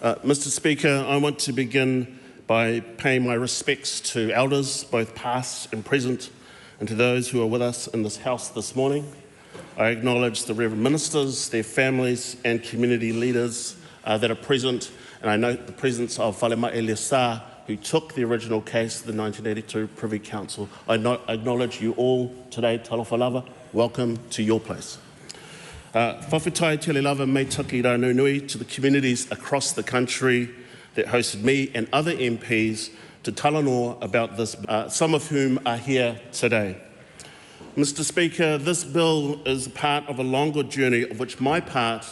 Mr. Speaker, I want to begin by paying my respects to elders, both past and present, and to those who are with us in this House this morning. I acknowledge the Reverend Ministers, their families and community leaders that are present, and I note the presence of Whalema Eliasa, who took the original case to the 1982 Privy Council. I acknowledge you all today, talofa lava. Welcome to your place. Whawhitai te lava me taki rā nui to the communities across the country that hosted me and other MPs to talanoa about this, some of whom are here today. Mr. Speaker, this bill is part of a longer journey of which my part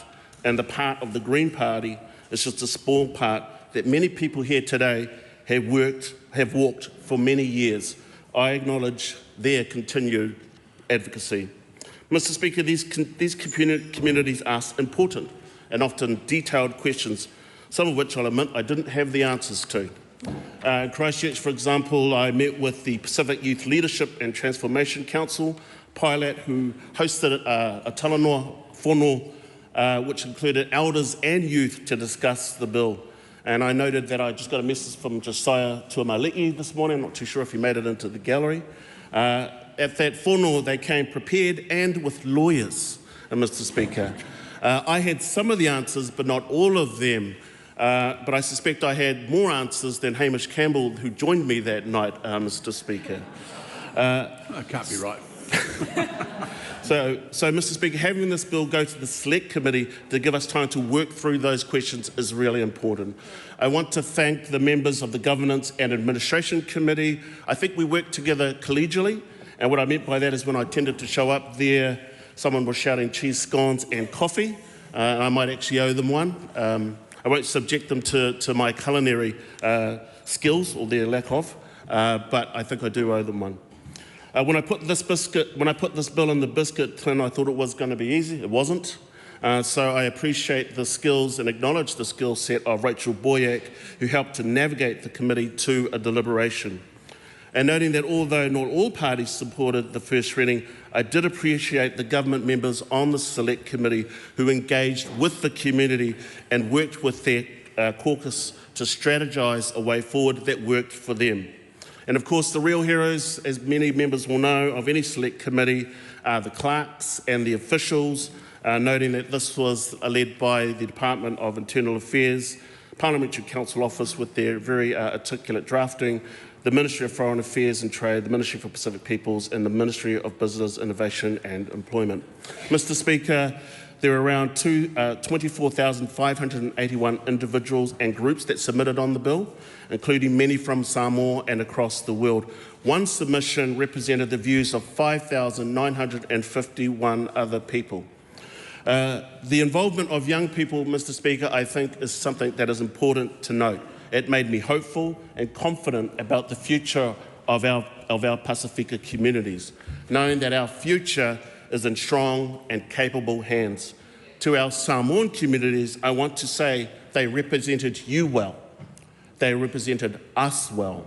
and the part of the Green Party is just a small part that many people here today have walked for many years. I acknowledge their continued advocacy. Mr. Speaker, these communities ask important and often detailed questions, some of which I'll admit I didn't have the answers to. In Christchurch, for example, I met with the Pacific Youth Leadership and Transformation Council, PILAT, who hosted a talanoa whono, which included elders and youth to discuss the bill. And I noted that I just got a message from Josiah Tuamali'i this morning. I'm not too sure if he made it into the gallery. At that whono, they came prepared and with lawyers, Mr. Speaker. I had some of the answers, but not all of them. But I suspect I had more answers than Hamish Campbell, who joined me that night, Mr. Speaker. That can't be right. So, Mr. Speaker, having this bill go to the Select Committee to give us time to work through those questions is really important. I want to thank the members of the Governance and Administration Committee. I think we worked together collegially, and what I meant by that is when I tended to show up there, someone was shouting cheese scones and coffee, and I might actually owe them one. I won't subject them to my culinary skills or their lack of, but I think I do owe them one. When I put this bill in the biscuit tin, I thought it was going to be easy. It wasn't. So I appreciate the skills and acknowledge the skill set of Rachel Boyack, who helped to navigate the committee to a deliberation. And noting that although not all parties supported the first reading, I did appreciate the government members on the Select Committee who engaged with the community and worked with their caucus to strategise a way forward that worked for them. And of course, the real heroes, as many members will know, of any Select Committee are the clerks and the officials, noting that this was led by the Department of Internal Affairs, Parliamentary Council Office with their very articulate drafting, the Ministry of Foreign Affairs and Trade, the Ministry for Pacific Peoples, and the Ministry of Business, Innovation and Employment. Mr. Speaker, there are around 24,581 individuals and groups that submitted on the bill, including many from Samoa and across the world. One submission represented the views of 5,951 other people. The involvement of young people, Mr. Speaker, I think is something that is important to note. It made me hopeful and confident about the future of our Pasifika communities, knowing that our future is in strong and capable hands. To our Samoan communities, I want to say they represented you well. They represented us well.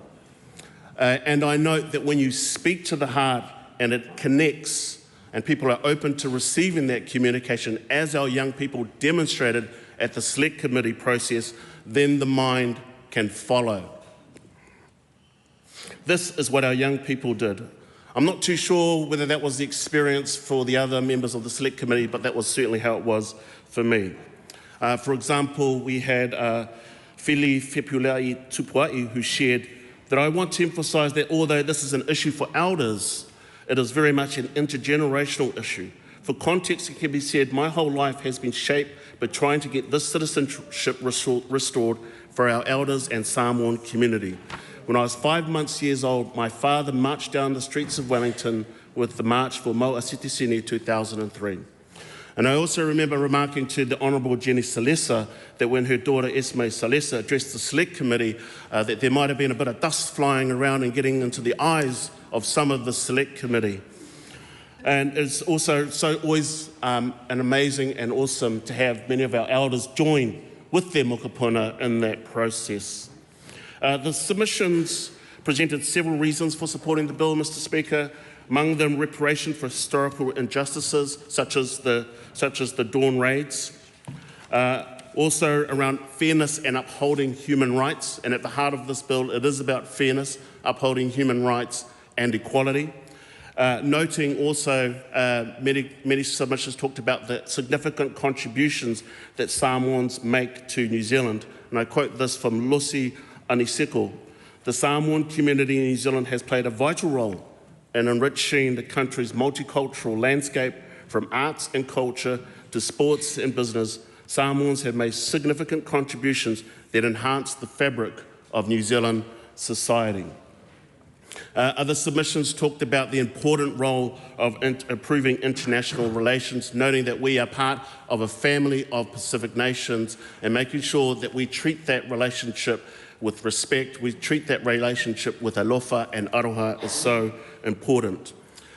And I note that when you speak to the heart and it connects and people are open to receiving that communication, as our young people demonstrated at the Select Committee process, then the mind can follow. This is what our young people did. I'm not too sure whether that was the experience for the other members of the Select Committee, but that was certainly how it was for me. For example, we had Whili Whepulai Tupuai, who shared that I want to emphasise that although this is an issue for elders, it is very much an intergenerational issue. For context, it can be said my whole life has been shaped by trying to get this citizenship restored for our elders and Samoan community. When I was 5 years old, my father marched down the streets of Wellington with the March for Moa Citizenship 2003. And I also remember remarking to the Honourable Jenny Salesa that when her daughter Esme Salesa addressed the Select Committee, that there might have been a bit of dust flying around and getting into the eyes of some of the Select Committee. And it's also always an amazing and awesome to have many of our elders join with their mokopuna in that process. The submissions presented several reasons for supporting the bill, Mr. Speaker, among them reparation for historical injustices such as the Dawn raids, Also around fairness and upholding human rights. And at the heart of this bill, it is about fairness, upholding human rights and equality. Noting also many submissions talked about the significant contributions that Samoans make to New Zealand. And I quote this from Lucy Aniseko. The Samoan community in New Zealand has played a vital role in enriching the country's multicultural landscape. From arts and culture to sports and business, Samoans have made significant contributions that enhance the fabric of New Zealand society. Other submissions talked about the important role of improving international relations, noting that we are part of a family of Pacific nations and making sure that we treat that relationship with respect, we treat that relationship with alofa and aroha is so important.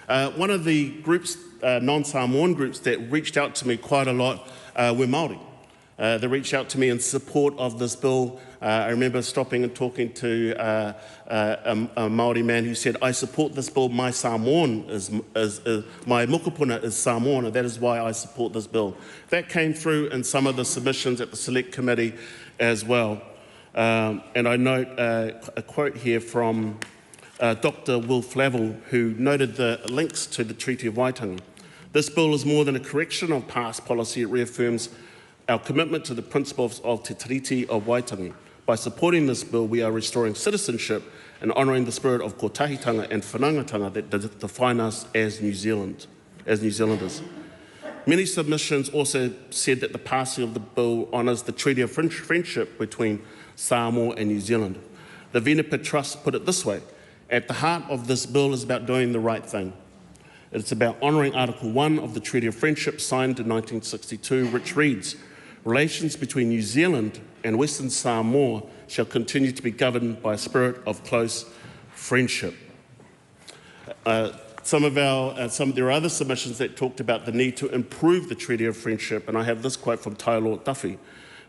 One of the groups, non-Samoan groups that reached out to me quite a lot were Māori. They reached out to me in support of this bill. I remember stopping and talking to a Māori man who said, I support this bill, my Samoan my mokopuna is Samoan, and that is why I support this bill. That came through in some of the submissions at the Select Committee as well. And I note a quote here from Dr. Will Flavel, who noted the links to the Treaty of Waitangi. This bill is more than a correction of past policy. It reaffirms our commitment to the principles of Te Tiriti of Waitangi. By supporting this bill, we are restoring citizenship and honouring the spirit of kotahitanga and whanangatanga that define us as New Zealanders. Many submissions also said that the passing of the bill honours the Treaty of Friendship between Samoa and New Zealand. The Venepa Trust put it this way: at the heart of this bill is about doing the right thing. It's about honouring Article 1 of the Treaty of Friendship signed in 1962, which reads, relations between New Zealand and Western Samoa shall continue to be governed by a spirit of close friendship. There are other submissions that talked about the need to improve the Treaty of Friendship, and I have this quote from Tai Lord Duffy.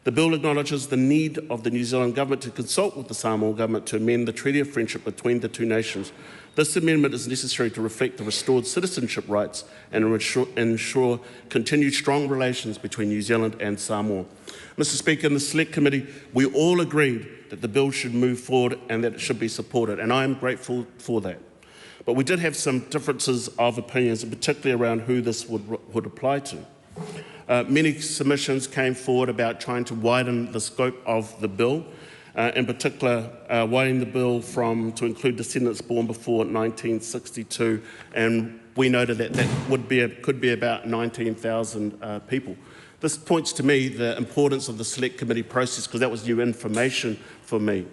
The bill acknowledges the need of the New Zealand government to consult with the Samoa government to amend the Treaty of Friendship between the two nations. This amendment is necessary to reflect the restored citizenship rights and ensure continued strong relations between New Zealand and Samoa. Mr. Speaker, in the Select Committee, we all agreed that the bill should move forward and that it should be supported, and I am grateful for that. But we did have some differences of opinions, particularly around who this would apply to. Many submissions came forward about trying to widen the scope of the bill, in particular widening the bill to include descendants born before 1962, and we noted that could be about 19,000 people. This points to me the importance of the Select Committee process, because that was new information for me.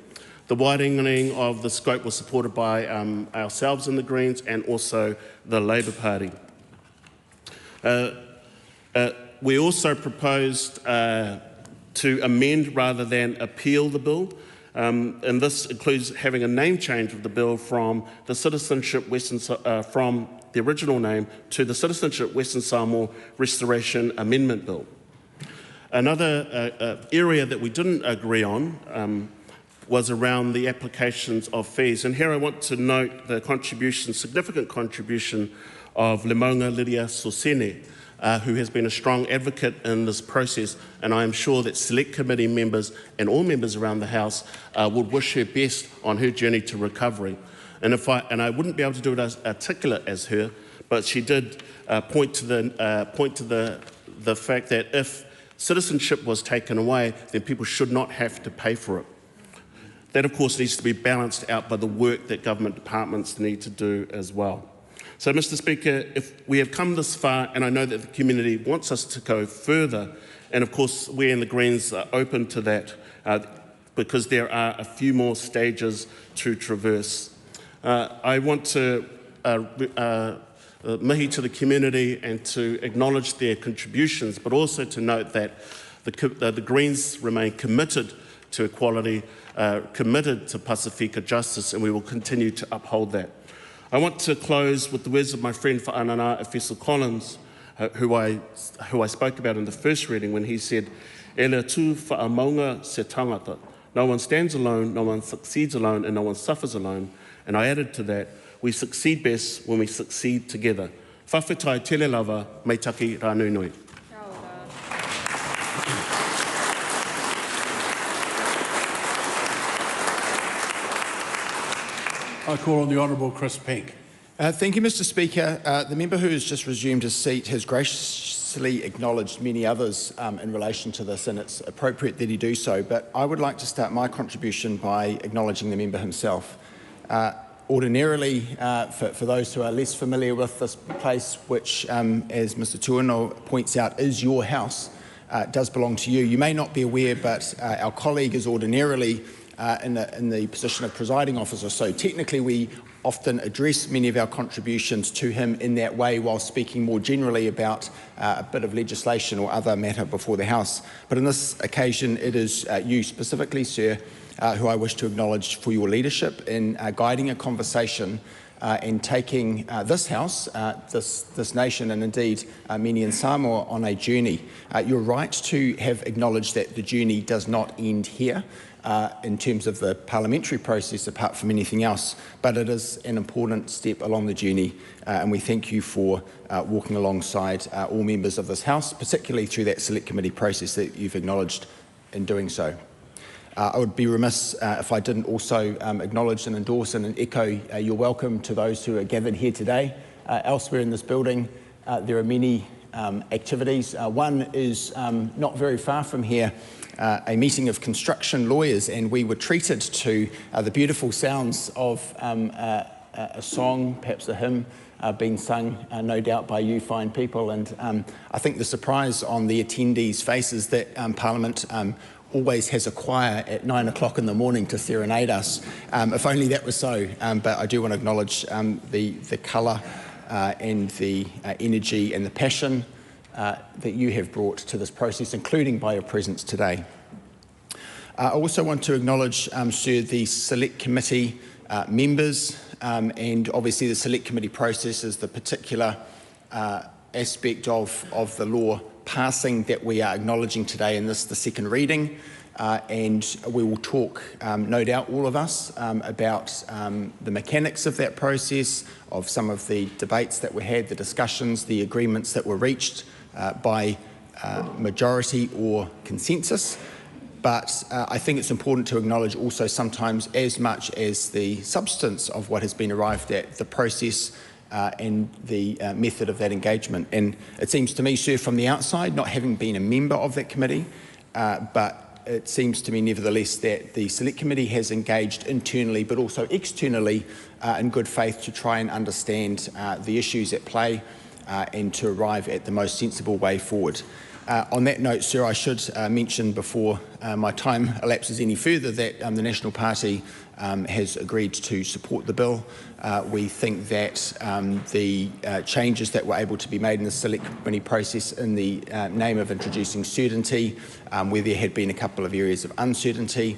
The widening of the scope was supported by ourselves in the Greens and also the Labour Party. We also proposed to amend rather than appeal the bill, and this includes having a name change of the bill from the Citizenship from the original name to the Citizenship Western Samoa Restoration Amendment Bill. Another area that we didn't agree on was around the applications of fees, and here I want to note the significant contribution of Limonga Lydia Sosene, who has been a strong advocate in this process, and I am sure that Select Committee members and all members around the House would wish her best on her journey to recovery. And I wouldn't be able to do it as articulate as her, but she did point to the fact that if citizenship was taken away, then people should not have to pay for it. That, of course, needs to be balanced out by the work that government departments need to do as well. So, Mr. Speaker, if we have come this far, and I know that the community wants us to go further, and of course we in the Greens are open to that, because there are a few more stages to traverse. I want to mihi to the community and to acknowledge their contributions, but also to note that the Greens remain committed to equality, committed to Pasifika justice, and we will continue to uphold that. I want to close with the words of my friend Whaanana Efeso Collins, who I spoke about in the first reading, when he said, "E lea tū whaamaunga se tangata. No one stands alone, no one succeeds alone, and no one suffers alone." And I added to that, we succeed best when we succeed together. Whawhetai, tele lava, mai taki rā nui nui. I call on the Honourable Chris Pink. Thank you, Mr Speaker. The member who has just resumed his seat has graciously acknowledged many others in relation to this, and it's appropriate that he do so, but I would like to start my contribution by acknowledging the member himself. Ordinarily, for those who are less familiar with this place, which, as Mr Tuino points out, is your house, does belong to you. You may not be aware, but our colleague is ordinarily in the position of presiding officer, so technically we often address many of our contributions to him in that way while speaking more generally about a bit of legislation or other matter before the House. But on this occasion, it is you specifically, sir, who I wish to acknowledge for your leadership in guiding a conversation and taking this House, this nation, and indeed many in Samoa on a journey. You're right to have acknowledged that the journey does not end here in terms of the parliamentary process apart from anything else, but it is an important step along the journey, and we thank you for walking alongside all members of this House, particularly through that select committee process that you've acknowledged in doing so. I would be remiss if I didn't also acknowledge and endorse and echo your welcome to those who are gathered here today. Elsewhere in this building, there are many activities. One is not very far from here, a meeting of construction lawyers, and we were treated to the beautiful sounds of a song, perhaps a hymn, being sung, no doubt, by you fine people. And I think the surprise on the attendees' faces that Parliament always has a choir at 9 o'clock in the morning to serenade us. If only that was so. But I do want to acknowledge the colour and the energy and the passion that you have brought to this process, including by your presence today. I also want to acknowledge, sir, the Select Committee members, and obviously the Select Committee process is the particular aspect of the law passing that we are acknowledging today in this, the second reading, and we will talk, no doubt, all of us, about the mechanics of that process, of some of the debates that were had, the discussions, the agreements that were reached by majority or consensus. But I think it's important to acknowledge also sometimes, as much as the substance of what has been arrived at, the process and the method of that engagement. And it seems to me, sir, from the outside, not having been a member of that committee, but it seems to me nevertheless that the Select Committee has engaged internally but also externally in good faith to try and understand the issues at play and to arrive at the most sensible way forward. On that note, sir, I should mention before my time elapses any further that the National Party has agreed to support the bill. We think that the changes that were able to be made in the Select Committee process in the name of introducing certainty, where there had been a couple of areas of uncertainty,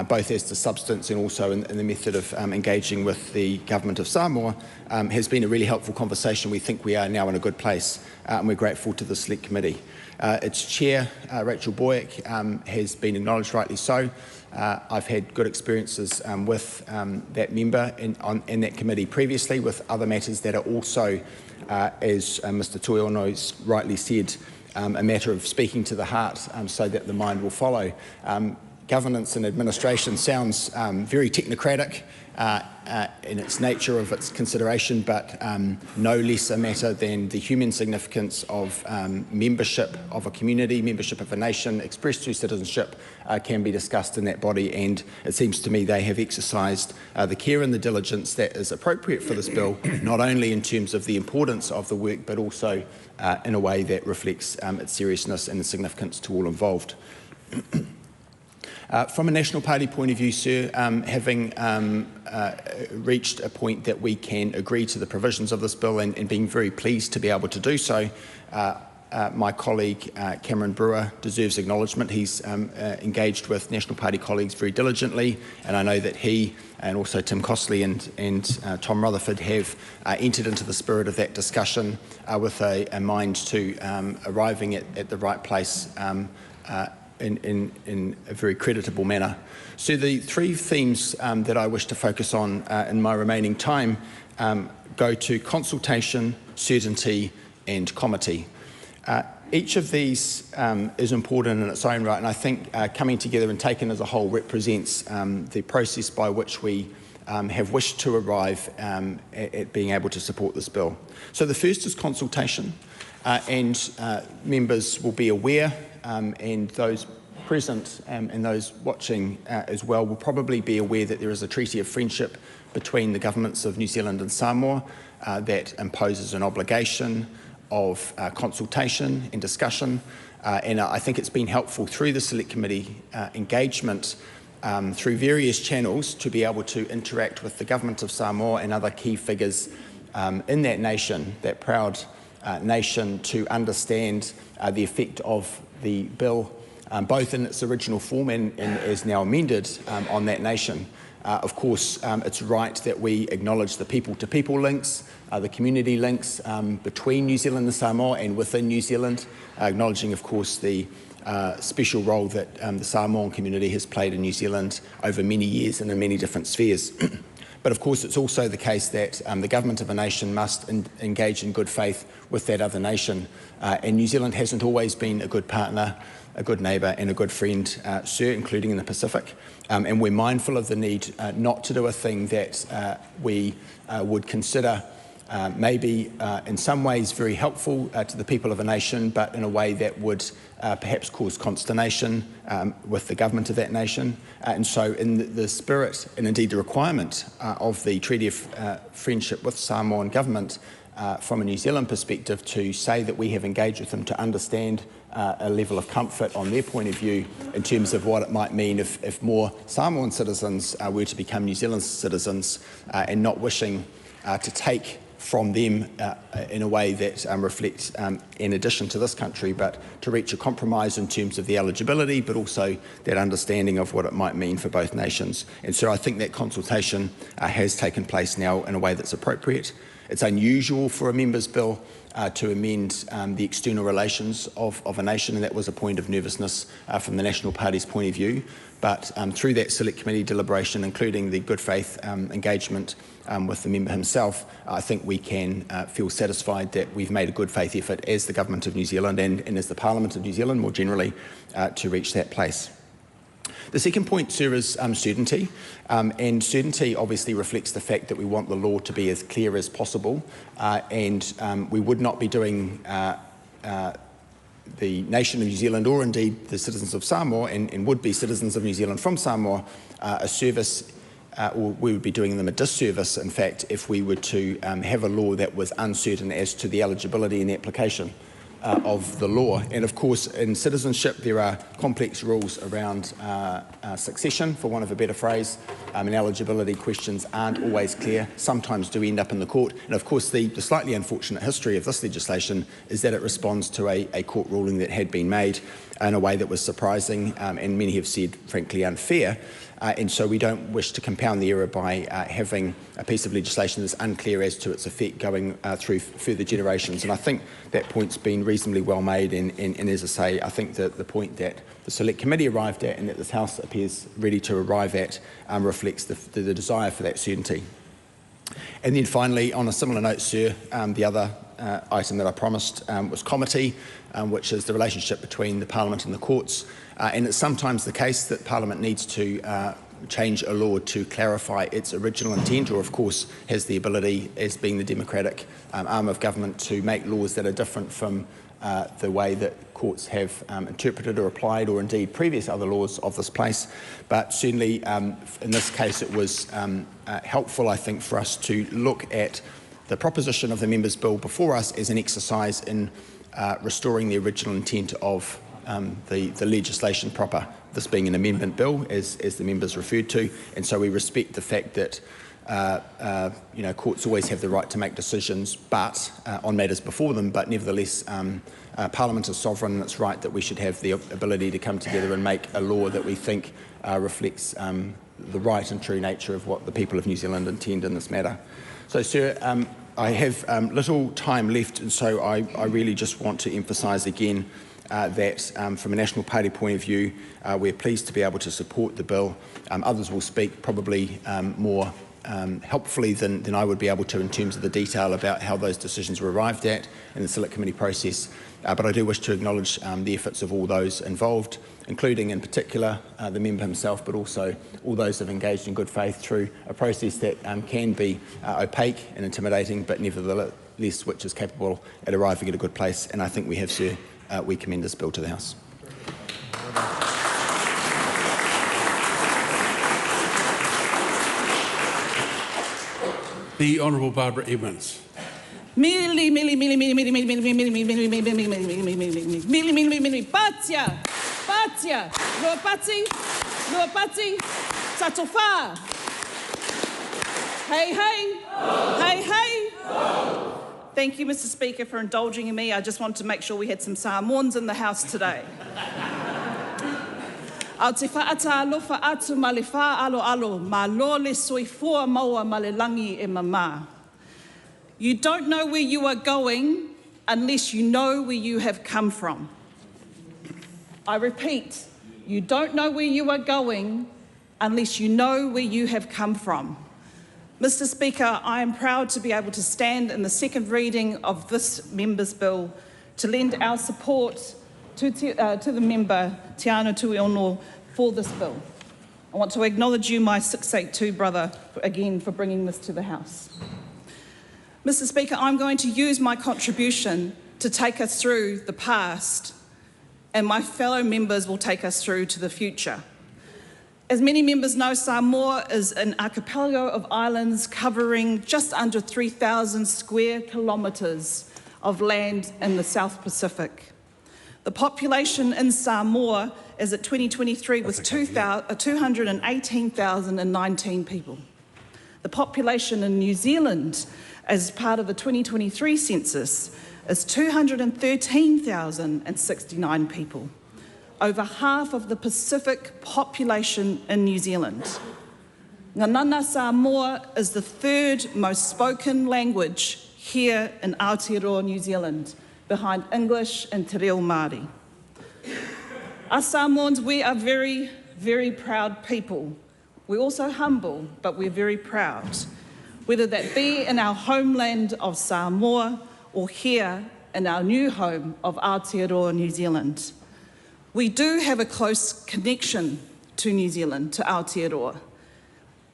both as to substance and also in the method of engaging with the Government of Samoa, has been a really helpful conversation. We think we are now in a good place, and we're grateful to the Select Committee. Its chair, Rachel Boyack, has been acknowledged, rightly so. I've had good experiences with that member in that committee previously with other matters that are also, as Mr Tuiono's rightly said, a matter of speaking to the heart so that the mind will follow. Governance and administration sounds very technocratic in its nature of its consideration, but no less a matter than the human significance of membership of a community, membership of a nation expressed through citizenship can be discussed in that body, and it seems to me they have exercised the care and the diligence that is appropriate for this bill, not only in terms of the importance of the work, but also in a way that reflects its seriousness and its significance to all involved. From a National Party point of view, sir, having reached a point that we can agree to the provisions of this bill and being very pleased to be able to do so, my colleague Cameron Brewer deserves acknowledgement. He's engaged with National Party colleagues very diligently, and I know that he and also Tim Costley and Tom Rutherford have entered into the spirit of that discussion with a mind to arriving at the right place in a very creditable manner. So the three themes that I wish to focus on in my remaining time go to consultation, certainty and comity. Each of these is important in its own right, and I think coming together and taken as a whole represents the process by which we have wished to arrive at being able to support this bill. So the first is consultation, and members will be aware, and those present and those watching as well will probably be aware that there is a treaty of friendship between the governments of New Zealand and Samoa that imposes an obligation of consultation and discussion, and I think it's been helpful through the Select Committee engagement through various channels to be able to interact with the government of Samoa and other key figures in that nation, that proud nation, to understand the effect of the bill, both in its original form and as now amended, on that nation. Of course, it's right that we acknowledge the people-to-people links, the community links between New Zealand and Samoa and within New Zealand, acknowledging, of course, the special role that the Samoan community has played in New Zealand over many years and in many different spheres. But of course, it's also the case that the government of a nation must engage in good faith with that other nation. And New Zealand hasn't always been a good partner, a good neighbour and a good friend, sir, including in the Pacific. And we're mindful of the need not to do a thing that we would consider maybe in some ways very helpful to the people of a nation, but in a way that would perhaps cause consternation with the government of that nation. And so in the spirit and indeed the requirement of the Treaty of Friendship with Samoan government, from a New Zealand perspective, to say that we have engaged with them to understand a level of comfort on their point of view in terms of what it might mean if more Samoan citizens were to become New Zealand citizens, and not wishing to take from them in a way that reflects in addition to this country, but to reach a compromise in terms of the eligibility, but also that understanding of what it might mean for both nations. And so I think that consultation has taken place now in a way that's appropriate. It's unusual for a member's bill to amend the external relations of a nation, and that was a point of nervousness from the National Party's point of view. But through that Select Committee deliberation, including the good faith engagement with the member himself, I think we can feel satisfied that we've made a good faith effort as the Government of New Zealand and as the Parliament of New Zealand more generally to reach that place. The second point, sir, is certainty, and certainty obviously reflects the fact that we want the law to be as clear as possible, and we would not be doing the nation of New Zealand, or indeed the citizens of Samoa and would-be citizens of New Zealand from Samoa, a service, or we would be doing them a disservice, in fact, if we were to have a law that was uncertain as to the eligibility and application of the law. And of course, in citizenship, there are complex rules around succession, for want of a better phrase, and eligibility questions aren't always clear, sometimes do end up in the court. And of course, the slightly unfortunate history of this legislation is that it responds to a court ruling that had been made in a way that was surprising, and many have said, frankly, unfair. And so we don't wish to compound the error by having a piece of legislation that's unclear as to its effect going through further generations. And I think that point's been reasonably well made, and as I say, I think that the point that the Select Committee arrived at and that this House appears ready to arrive at reflects the desire for that certainty. And then finally, on a similar note, sir, the other item that I promised was comity, which is the relationship between the Parliament and the courts. And it's sometimes the case that Parliament needs to change a law to clarify its original intent, or of course has the ability, as being the democratic arm of government, to make laws that are different from the way that courts have interpreted or applied, or indeed previous other laws of this place. But certainly in this case it was helpful, I think, for us to look at the proposition of the Members' Bill before us as an exercise in restoring the original intent of the legislation proper, this being an amendment bill, as the members referred to. And so we respect the fact that courts always have the right to make decisions but on matters before them, but nevertheless Parliament is sovereign, and it's right that we should have the ability to come together and make a law that we think reflects the right and true nature of what the people of New Zealand intend in this matter. So, sir, I have little time left, and so I really just want to emphasise again that from a National Party point of view, we're pleased to be able to support the bill. Others will speak probably more helpfully than I would be able to in terms of the detail about how those decisions were arrived at in the Select Committee process. But I do wish to acknowledge the efforts of all those involved, including in particular the member himself, but also all those who have engaged in good faith through a process that can be opaque and intimidating, but nevertheless which is capable at arriving at a good place. And I think we have, sir. We commend this bill to the House. The Honourable Barbara Edmonds. Patia, Luapati, Satofa. Hey, hey, hey, hey. Thank you, Mr. Speaker, for indulging in me. I just wanted to make sure we had some Samoans in the House today. Au te whaata alofa atu ma le wha alo alo, ma lo le soifua maua ma le langi e mama. You don't know where you are going unless you know where you have come from. I repeat, you don't know where you are going unless you know where you have come from. Mr. Speaker, I am proud to be able to stand in the second reading of this member's bill to lend our support to the member, Te Ano Tuiono, for this bill. I want to acknowledge you, my 682 brother, again for bringing this to the House. Mr. Speaker, I'm going to use my contribution to take us through the past, and my fellow members will take us through to the future. As many members know, Samoa is an archipelago of islands covering just under 3,000 square kilometres of land in the South Pacific. The population in Samoa as at 2023 was 218,019 people. The population in New Zealand as part of the 2023 census is 213,069 people, over half of the Pacific population in New Zealand. Ngānana Samoa is the third most spoken language here in Aotearoa, New Zealand, behind English and Te Reo Māori. Us Samoans, we are very, very proud people. We're also humble, but we're very proud, whether that be in our homeland of Samoa or here in our new home of Aotearoa, New Zealand. We do have a close connection to New Zealand, to Aotearoa,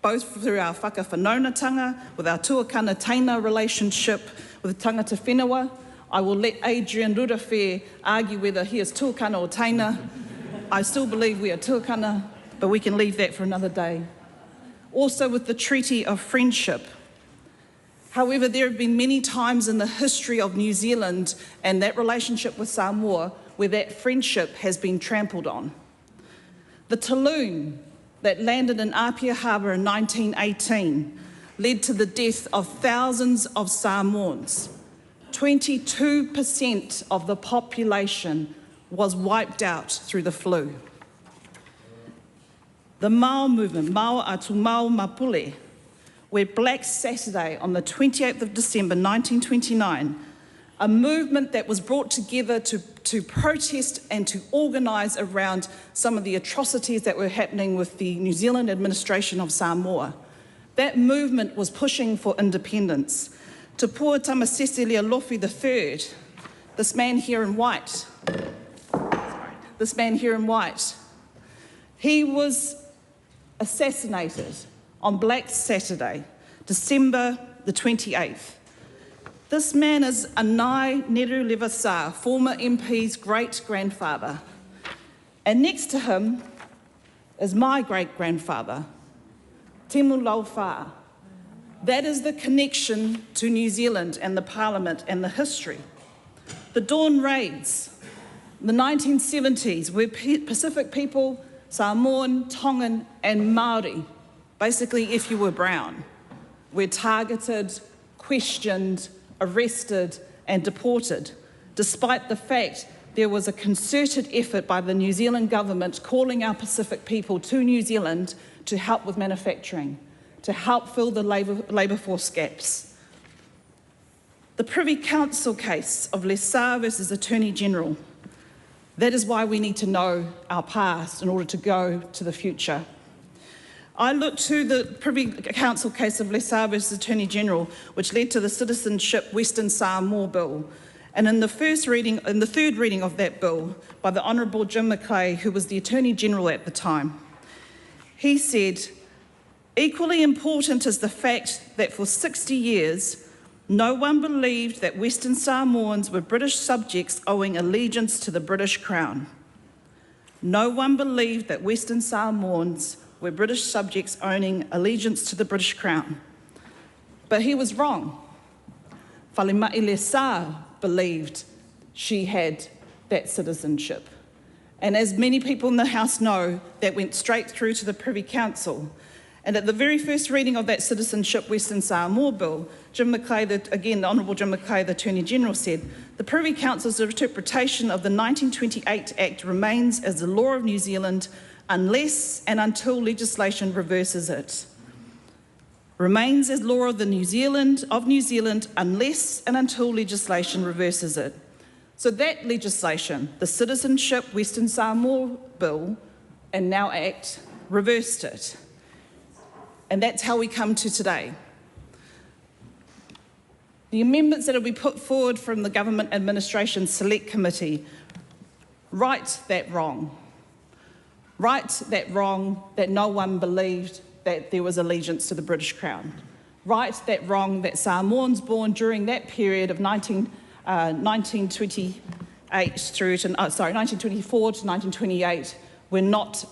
both through our whakawhanaunatanga, with our tuakana taina relationship with tangata whenua. I will let Adrian Rurawhe argue whether he is tuakana or taina. I still believe we are tuakana, but we can leave that for another day. Also with the Treaty of Friendship. However, there have been many times in the history of New Zealand and that relationship with Samoa where that friendship has been trampled on. The Talloon that landed in Apia Harbour in 1918 led to the death of thousands of Samoans. 22% of the population was wiped out through the flu. The Mao movement, Mao atu Mao Mapule, where Black Saturday on the 28th of December 1929, a movement that was brought together to protest and to organise around some of the atrocities that were happening with the New Zealand administration of Samoa. That movement was pushing for independence. Te Pua Tamasese Lealofi III, this man here in white, he was assassinated on Black Saturday, December the 28th. This man is Anai Neru Levasa, former MP's great-grandfather. And next to him is my great-grandfather, Temu Lauwha. That is the connection to New Zealand and the Parliament and the history. The Dawn Raids, the 1970s, where Pacific people, Samoan, Tongan and Māori, basically if you were brown, were targeted, questioned, arrested and deported, despite the fact there was a concerted effort by the New Zealand government calling our Pacific people to New Zealand to help with manufacturing, to help fill the labour force gaps. The Privy Council case of Lessar versus Attorney General, that is why we need to know our past in order to go to the future. I looked to the Privy Council case of Lesabe's Attorney General, which led to the Citizenship Western Samoa Bill. And in the third reading of that bill by the Honourable Jim McClay, who was the Attorney General at the time, he said, "Equally important is the fact that for 60 years, no one believed that Western Samoans were British subjects owing allegiance to the British Crown. No one believed that Western Samoans were British subjects owning allegiance to the British Crown." But he was wrong. Whalemai Lesa believed she had that citizenship. And as many people in the House know, that went straight through to the Privy Council. And at the very first reading of that Citizenship Western Samoa Bill, Jim McClay, the Honourable Jim McClay, the Attorney General, said, "The Privy Council's interpretation of the 1928 Act remains as the law of New Zealand unless and until legislation reverses it. Remains as law of New Zealand unless and until legislation reverses it." So that legislation, the Citizenship Western Samoa Bill and now Act, reversed it. And that's how we come to today. The amendments that will be put forward from the Government Administration Select Committee right that wrong. Right that wrong that no one believed that there was allegiance to the British Crown. Right that wrong that Samoans born during that period of 1924 to 1928 were not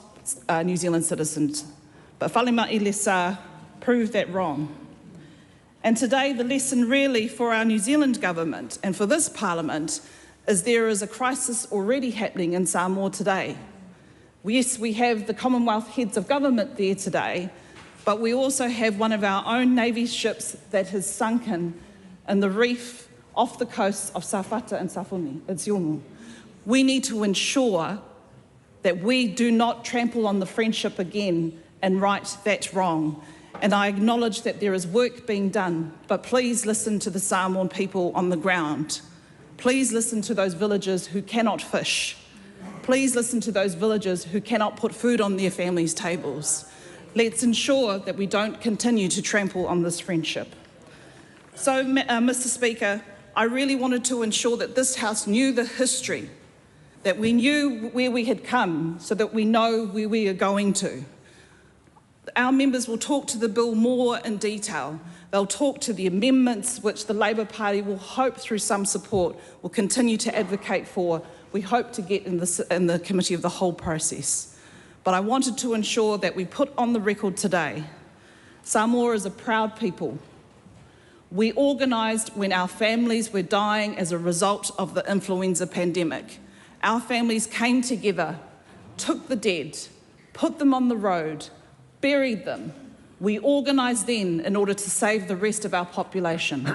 New Zealand citizens. But Whalemai Lesa proved that wrong. And today the lesson really for our New Zealand government and for this Parliament is there is a crisis already happening in Samoa today. Yes, we have the Commonwealth heads of government there today, but we also have one of our own Navy ships that has sunken in the reef off the coast of Sawhata and Siomu. We need to ensure that we do not trample on the friendship again and right that wrong. And I acknowledge that there is work being done, but please listen to the Samoan people on the ground. Please listen to those villagers who cannot fish. Please listen to those villagers who cannot put food on their families' tables. Let's ensure that we don't continue to trample on this friendship. So, Mr. Speaker, I really wanted to ensure that this House knew the history, that we knew where we had come so that we know where we are going to. Our members will talk to the bill more in detail. They'll talk to the amendments which the Labour Party will hope through some support will continue to advocate for. We hope to get in the Committee of the Whole process. But I wanted to ensure that we put on the record today, Samoa is a proud people. We organised when our families were dying as a result of the influenza pandemic. Our families came together, took the dead, put them on the road, buried them. We organised then in order to save the rest of our population.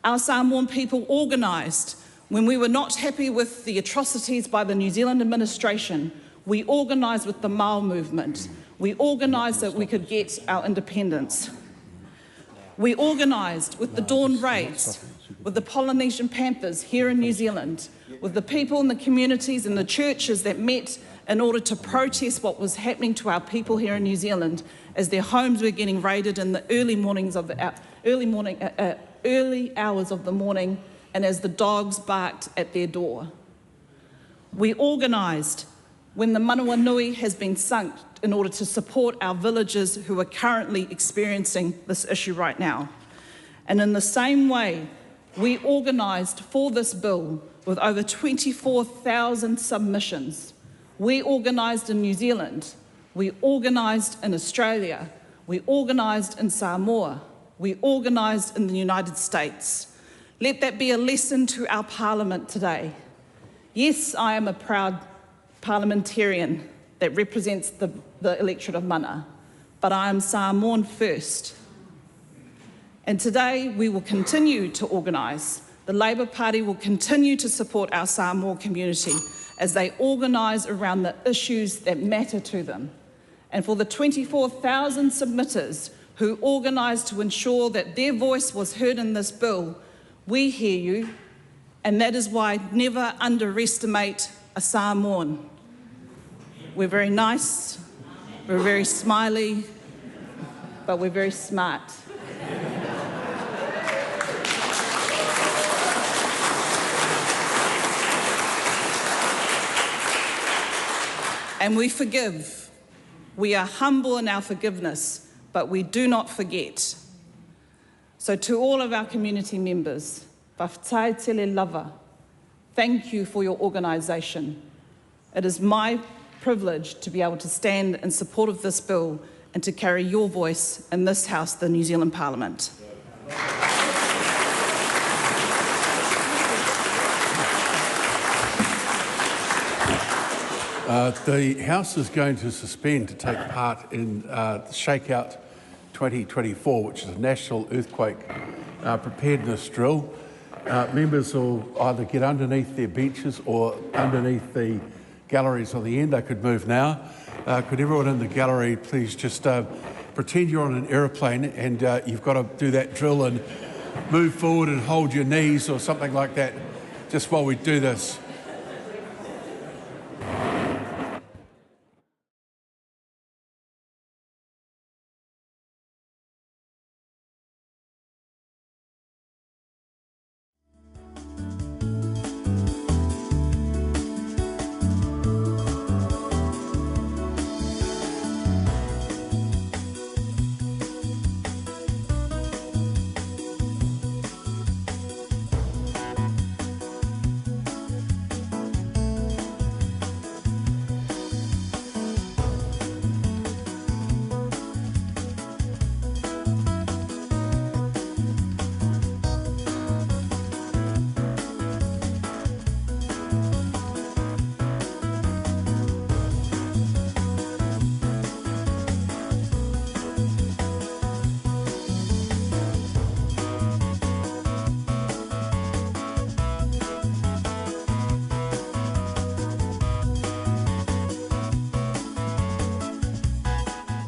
Our Samoan people organised when we were not happy with the atrocities by the New Zealand administration. We organised with the Māo movement. We organised so that we could get our independence. We organised with the Dawn Raids, with the Polynesian Panthers here in New Zealand, with the people in the communities and the churches that met in order to protest what was happening to our people here in New Zealand as their homes were getting raided in the early hours of the morning and as the dogs barked at their door. We organised when the Manawa Nui has been sunk in order to support our villagers who are currently experiencing this issue right now. And in the same way, we organised for this bill with over 24,000 submissions. We organised in New Zealand, we organised in Australia, we organised in Samoa, we organised in the United States. Let that be a lesson to our Parliament today. Yes, I am a proud parliamentarian that represents the electorate of Mana, but I am Samoan first. And today we will continue to organise. The Labour Party will continue to support our Samoa community as they organise around the issues that matter to them. And for the 24,000 submitters who organised to ensure that their voice was heard in this bill, we hear you, and that is why never underestimate a Samoan. We're very nice, We're very smiley, but we're very smart. And we forgive. We are humble in our forgiveness, but we do not forget. So to all of our community members, whawhatae tele lava, thank you for your organisation. It is my privilege to be able to stand in support of this bill and to carry your voice in this House, the New Zealand Parliament. The House is going to suspend to take part in Shakeout 2024, which is a national earthquake preparedness drill. Members will either get underneath their benches or underneath the galleries on the end. They could move now. Could everyone in the gallery please just pretend you're on an aeroplane and you've got to do that drill and move forward and hold your knees or something like that just while we do this.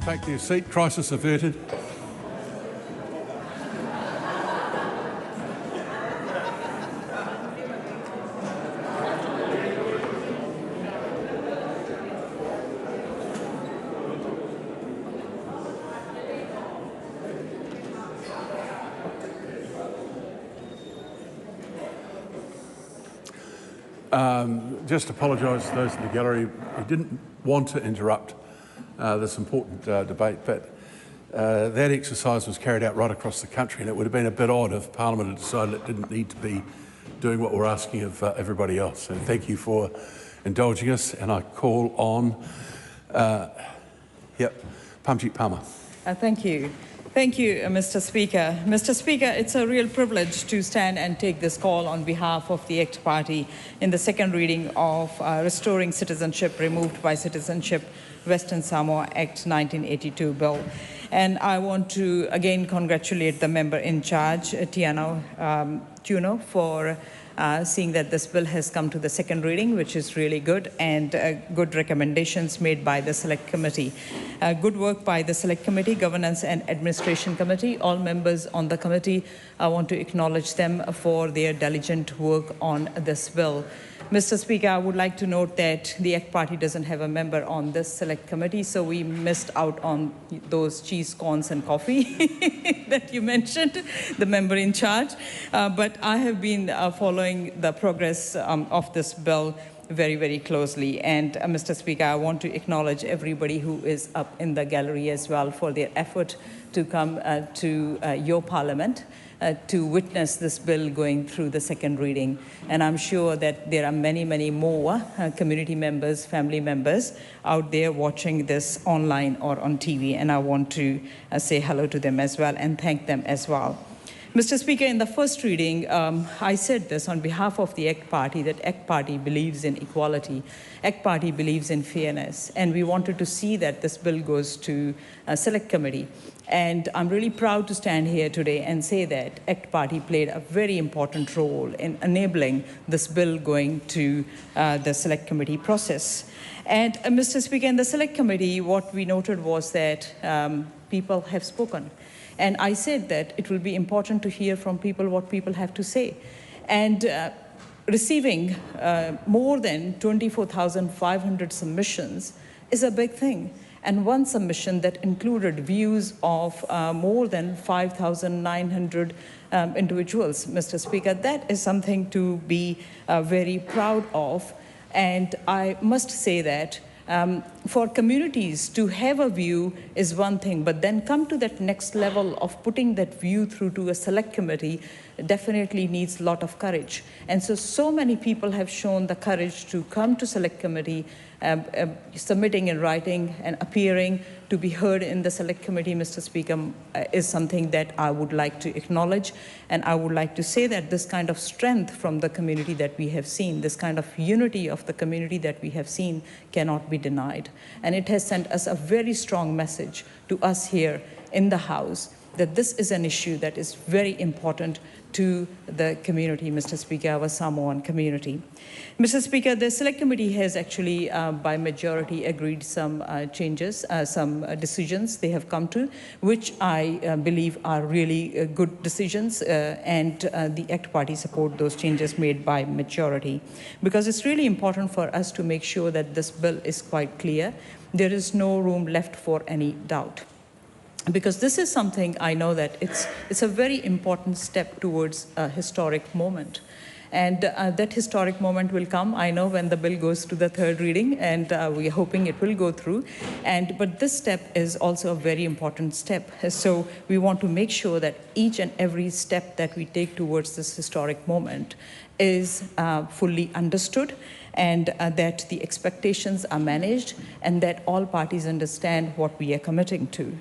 Take their seat. Crisis averted. Just apologise to those in the gallery. We didn't want to interrupt this important debate, but that exercise was carried out right across the country, and it would have been a bit odd if Parliament had decided it didn't need to be doing what we're asking of everybody else. So thank you for indulging us, and I call on Pamjit Palmer. Thank you. Thank you, Mr. Speaker. Mr. Speaker, it's a real privilege to stand and take this call on behalf of the ACT Party in the second reading of Restoring Citizenship Removed by Citizenship Western Samoa Act 1982 bill. And I want to again congratulate the member in charge, Tiano Tuno, for seeing that this bill has come to the second reading, which is really good, and good recommendations made by the Select Committee. Good work by the Select Committee, Governance and Administration Committee. All members on the committee, I want to acknowledge them for their diligent work on this bill. Mr. Speaker, I would like to note that the ACT Party doesn't have a member on this Select Committee, so we missed out on those cheese, corns and coffee that you mentioned, the member in charge. But I have been following the progress of this bill very, very closely. And Mr. Speaker, I want to acknowledge everybody who is up in the gallery as well for their effort to come to your Parliament to witness this bill going through the second reading. And I'm sure that there are many, many more community members, family members out there watching this online or on TV. And I want to say hello to them as well and thank them as well. Mr. Speaker, in the first reading, I said this on behalf of the ACT Party, that ACT Party believes in equality. ACT Party believes in fairness. And we wanted to see that this bill goes to a Select Committee. And I'm really proud to stand here today and say that ACT Party played a very important role in enabling this bill going to the Select Committee process. And Mr. Speaker, in the Select Committee, what we noted was that people have spoken. And I said that it will be important to hear from people what people have to say. And receiving more than 24,500 submissions is a big thing. and one submission that included views of more than 5,900 individuals, Mr. Speaker. That is something to be very proud of. And I must say that for communities to have a view is one thing, but then come to that next level of putting that view through to a select committee definitely needs a lot of courage. And so many people have shown the courage to come to select committee, submitting in writing and appearing to be heard in the select committee, Mr. Speaker, is something that I would like to acknowledge. And I would like to say that this kind of strength from the community that we have seen, this kind of unity of the community that we have seen cannot be denied. And it has sent us a very strong message to us here in the House that this is an issue that is very important to the community, Mr. Speaker, our Samoan community. Mr. Speaker, the Select Committee has actually, by majority, agreed some changes, some decisions they have come to, which I believe are really good decisions, and the ACT Party support those changes made by majority. Because it's really important for us to make sure that this bill is quite clear. There is no room left for any doubt. Because this is something I know that it's a very important step towards a historic moment. And that historic moment will come, I know, when the bill goes to the third reading, and we are hoping it will go through. But this step is also a very important step. So we want to make sure that each and every step that we take towards this historic moment is fully understood, and that the expectations are managed, and that all parties understand what we are committing to.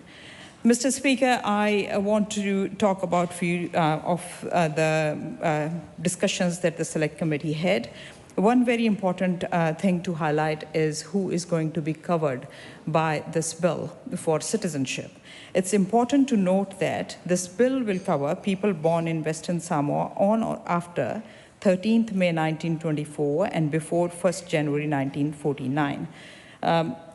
Mr. Speaker, I want to talk about a few of the discussions that the Select Committee had. One very important thing to highlight is who is going to be covered by this bill for citizenship. It's important to note that this bill will cover people born in Western Samoa on or after 13th May 1924 and before 1st January 1949.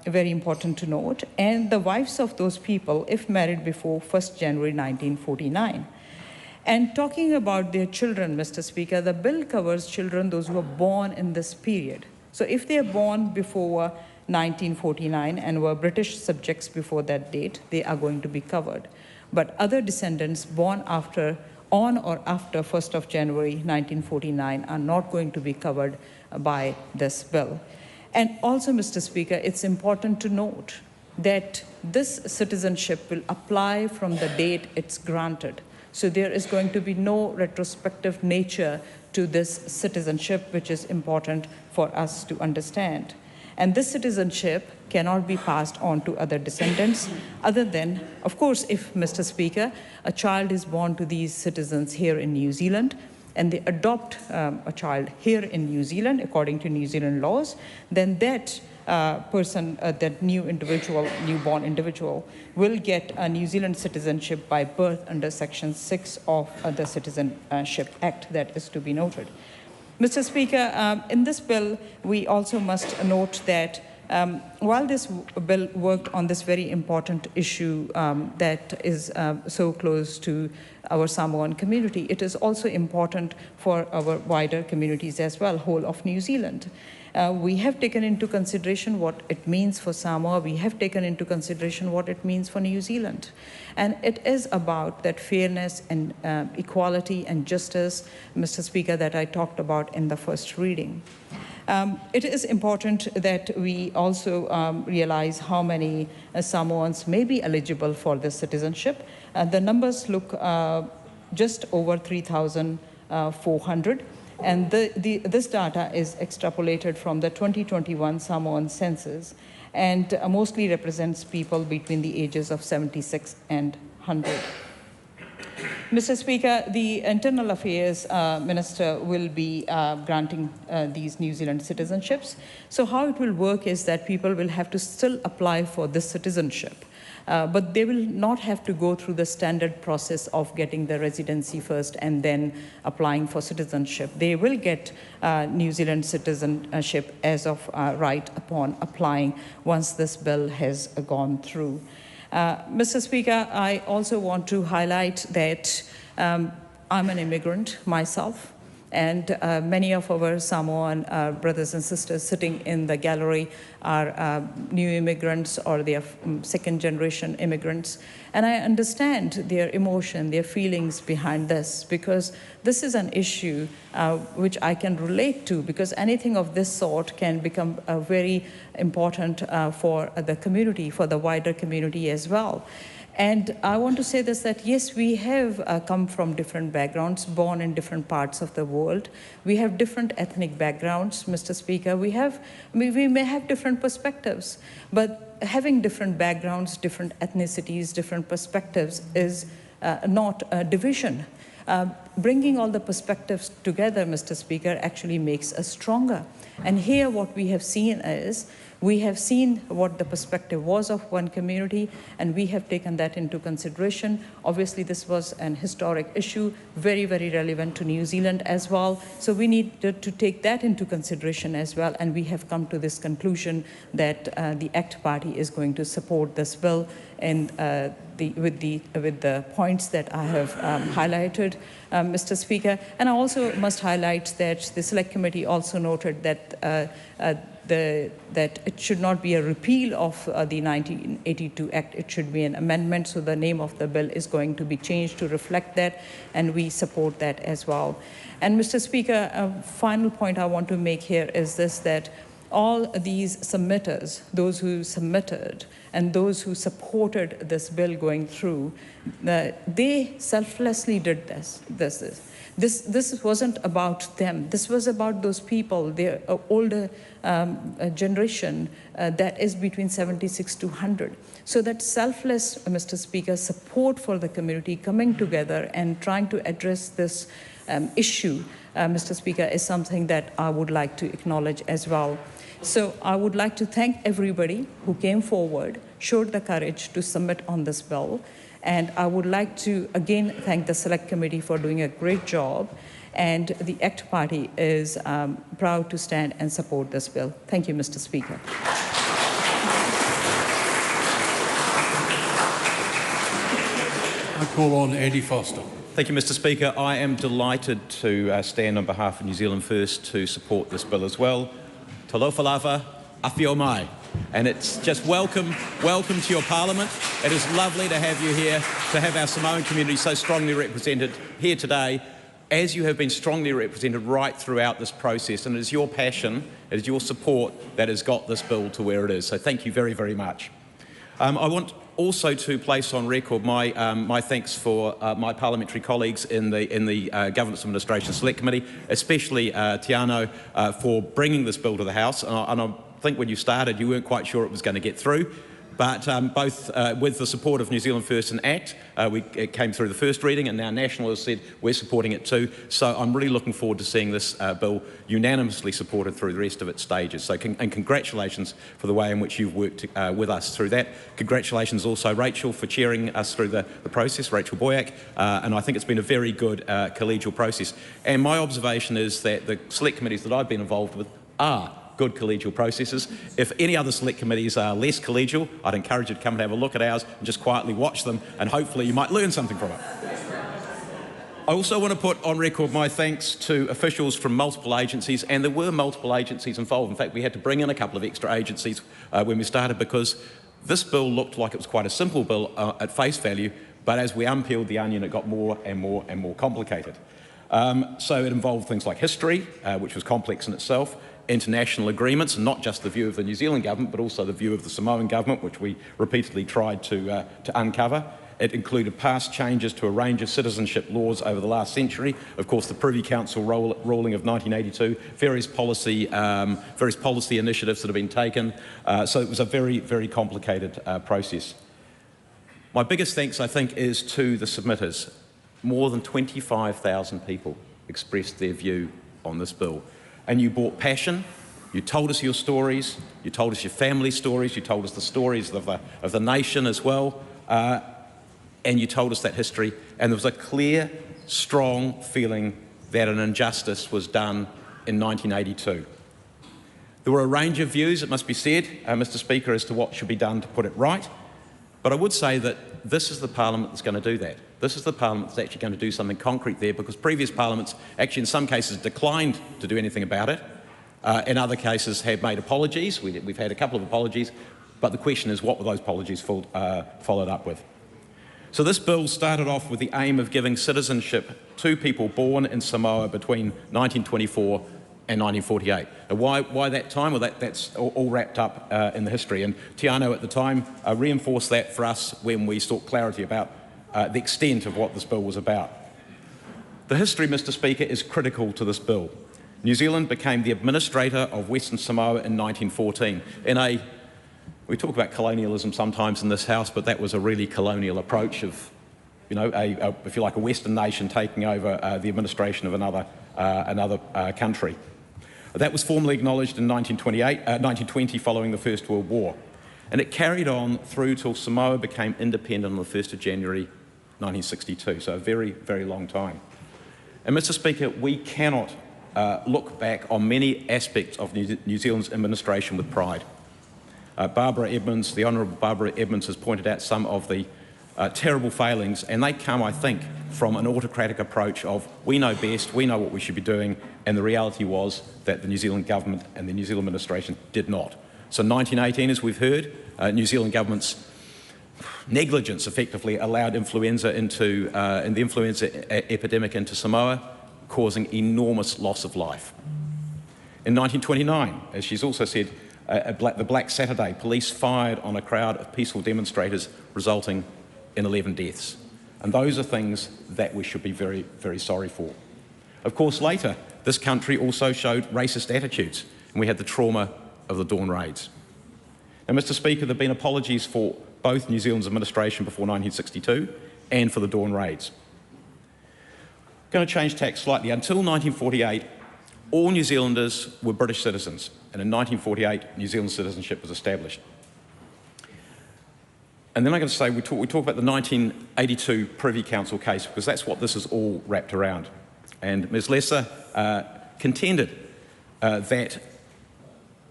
Very important to note, and the wives of those people if married before 1st January 1949. And talking about their children, Mr. Speaker, the bill covers children, those who are born in this period. So if they are born before 1949 and were British subjects before that date, they are going to be covered. But other descendants born on or after 1st of January 1949 are not going to be covered by this bill. And also, Mr. Speaker, it's important to note that this citizenship will apply from the date it's granted. So there is going to be no retrospective nature to this citizenship, which is important for us to understand. And this citizenship cannot be passed on to other descendants other than, of course, if, Mr. Speaker, a child is born to these citizens here in New Zealand, and they adopt a child here in New Zealand according to New Zealand laws, then that person, that newborn individual, will get a New Zealand citizenship by birth under Section 6 of the Citizenship Act. That is to be noted. Mr. Speaker, in this bill, we also must note that while this bill worked on this very important issue that is so close to our Samoan community, it is also important for our wider communities as well, whole of New Zealand. We have taken into consideration what it means for Samoa. We have taken into consideration what it means for New Zealand. And it is about that fairness and equality and justice, Mr. Speaker, that I talked about in the first reading. It is important that we also realize how many Samoans may be eligible for this citizenship. The numbers look just over 3,400. And this data is extrapolated from the 2021 Samoan census and mostly represents people between the ages of 76 and 100. Mr. Speaker, the Internal Affairs Minister will be granting these New Zealand citizenships. So how it will work is that people will have to still apply for this citizenship. But they will not have to go through the standard process of getting the residency first and then applying for citizenship. They will get New Zealand citizenship as of right upon applying once this bill has gone through. Mr. Speaker, I also want to highlight that I'm an immigrant myself, and many of our Samoan brothers and sisters sitting in the gallery are new immigrants or they are second-generation immigrants. And I understand their emotion, their feelings behind this, because this is an issue which I can relate to, because anything of this sort can become very important for the community, for the wider community as well. And I want to say this, that yes, we have come from different backgrounds, born in different parts of the world. We have different ethnic backgrounds, Mr. Speaker. We may have different perspectives, but having different backgrounds, different ethnicities, different perspectives is not a division. Bringing all the perspectives together, Mr. Speaker, actually makes us stronger. And here what we have seen is, we have seen what the perspective was of one community, and we have taken that into consideration. Obviously, this was an historic issue, very, very relevant to New Zealand as well. So we need to take that into consideration as well, and we have come to this conclusion that the ACT Party is going to support this bill, and with the points that I have highlighted, Mr. Speaker. And I also must highlight that the Select Committee also noted that that it should not be a repeal of the 1982 Act, it should be an amendment, so the name of the bill is going to be changed to reflect that, and we support that as well. And Mr. Speaker, a final point I want to make here is this, that all these submitters, those who submitted and those who supported this bill going through, they selflessly did this. This wasn't about them. This was about those people, the older generation that is between 76 to 100. So that selfless, Mr. Speaker, support for the community coming together and trying to address this issue, Mr. Speaker, is something that I would like to acknowledge as well. So I would like to thank everybody who came forward, showed the courage to submit on this bill. And I would like to again thank the Select Committee for doing a great job. And the ACT Party is proud to stand and support this bill. Thank you, Mr. Speaker. I call on Andy Foster. Thank you, Mr. Speaker. I am delighted to stand on behalf of New Zealand First to support this bill as well. Talofa lava, awhio mai. And it's just welcome to your Parliament. It is lovely to have you here, to have our Samoan community so strongly represented here today, as you have been strongly represented right throughout this process. And it is your passion, it is your support that has got this bill to where it is. So thank you very, very much. I want also to place on record my thanks for my parliamentary colleagues in the Governance Administration Select Committee, especially Tiano, for bringing this bill to the House. And I think when you started, you weren't quite sure it was going to get through. But both with the support of New Zealand First and ACT, it came through the first reading, and now National has said we're supporting it too. So I'm really looking forward to seeing this bill unanimously supported through the rest of its stages. So and congratulations for the way in which you've worked with us through that. Congratulations also, Rachel, for chairing us through the process, Rachel Boyack. And I think it's been a very good collegial process. And my observation is that the select committees that I've been involved with are good collegial processes. If any other select committees are less collegial, I'd encourage you to come and have a look at ours and just quietly watch them, and hopefully you might learn something from it. I also want to put on record my thanks to officials from multiple agencies, and there were multiple agencies involved. In fact, we had to bring in a couple of extra agencies when we started, because this bill looked like it was quite a simple bill at face value, but as we unpeeled the onion, it got more and more and more complicated. So it involved things like history, which was complex in itself, international agreements, and not just the view of the New Zealand government, but also the view of the Samoan government, which we repeatedly tried to uncover. It included past changes to a range of citizenship laws over the last century. Of course, the Privy Council ruling of 1982, various policy initiatives that have been taken. So it was a very, very complicated process. My biggest thanks, I think, is to the submitters. More than 25,000 people expressed their view on this bill. And you brought passion, you told us your stories, you told us your family stories, you told us the stories of the nation as well, and you told us that history. And there was a clear, strong feeling that an injustice was done in 1982. There were a range of views, it must be said, Mr. Speaker, as to what should be done to put it right. But I would say that this is the Parliament that's going to do that. This is the Parliament that's actually going to do something concrete there, because previous Parliaments actually in some cases declined to do anything about it. In other cases have made apologies. We've had a couple of apologies, but the question is what were those apologies followed up with? So this bill started off with the aim of giving citizenship to people born in Samoa between 1924 and 1948. And why that time? Well, that's all wrapped up in the history. And Tiano at the time reinforced that for us when we sought clarity about the extent of what this bill was about. The history, Mr. Speaker, is critical to this bill. New Zealand became the administrator of Western Samoa in 1914 we talk about colonialism sometimes in this House, but that was a really colonial approach of, if you like, a Western nation taking over the administration of another country. That was formally acknowledged in 1920 following the First World War. And it carried on through till Samoa became independent on the 1st of January 1962, so a very, very long time. And Mr. Speaker, we cannot look back on many aspects of New Zealand's administration with pride. Barbara Edmonds, the Honourable Barbara Edmonds, has pointed out some of the terrible failings, and they come, I think, from an autocratic approach of we know best, we know what we should be doing, and the reality was that the New Zealand government and the New Zealand administration did not. So in 1918, as we've heard, New Zealand government's negligence effectively allowed influenza and the influenza epidemic into Samoa, causing enormous loss of life. In 1929, as she's also said, the Black Saturday, police fired on a crowd of peaceful demonstrators, resulting in 11 deaths. And those are things that we should be very, very sorry for. Of course, later, this country also showed racist attitudes, and we had the trauma of the Dawn Raids. Now, Mr. Speaker, there have been apologies for both New Zealand's administration before 1962 and for the Dawn Raids. I'm going to change tack slightly. Until 1948, all New Zealanders were British citizens, and in 1948, New Zealand citizenship was established. And then I'm going to say we talk about the 1982 Privy Council case, because that's what this is all wrapped around. And Ms. Lesser contended that at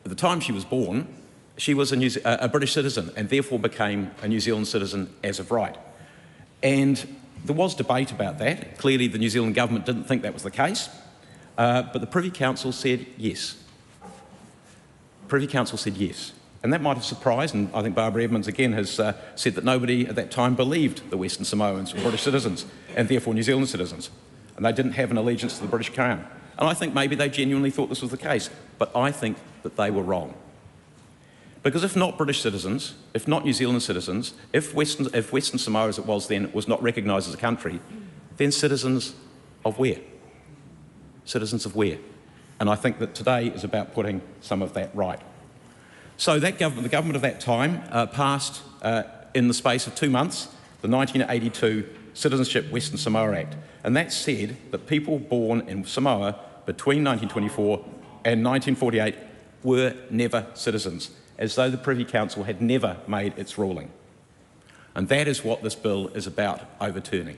the time she was born, she was a British citizen and therefore became a New Zealand citizen as of right. And there was debate about that. Clearly, the New Zealand government didn't think that was the case. But the Privy Council said yes. Privy Council said yes. And that might have surprised, and I think Barbara Edmonds again has said that nobody at that time believed the Western Samoans were British citizens and therefore New Zealand citizens. And they didn't have an allegiance to the British Crown. And I think maybe they genuinely thought this was the case. But I think that they were wrong. Because if not British citizens, if not New Zealand citizens, if Western Samoa as it was then was not recognised as a country, then citizens of where? Citizens of where? And I think that today is about putting some of that right. So that government, the government of that time passed in the space of 2 months the 1982 Citizenship Western Samoa Act. And that said that people born in Samoa between 1924 and 1948 were never citizens, as though the Privy Council had never made its ruling. And that is what this bill is about overturning.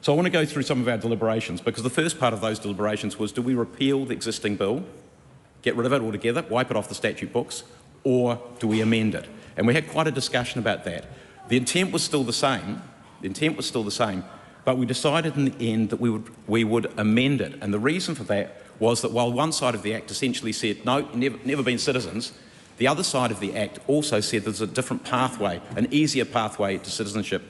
So I want to go through some of our deliberations, because the first part of those deliberations was, do we repeal the existing bill, get rid of it altogether, wipe it off the statute books, or do we amend it? And we had quite a discussion about that. The intent was still the same, but we decided in the end that we would amend it. And the reason for that was that while one side of the Act essentially said, no, never been citizens, the other side of the Act also said there's a different pathway, an easier pathway to citizenship,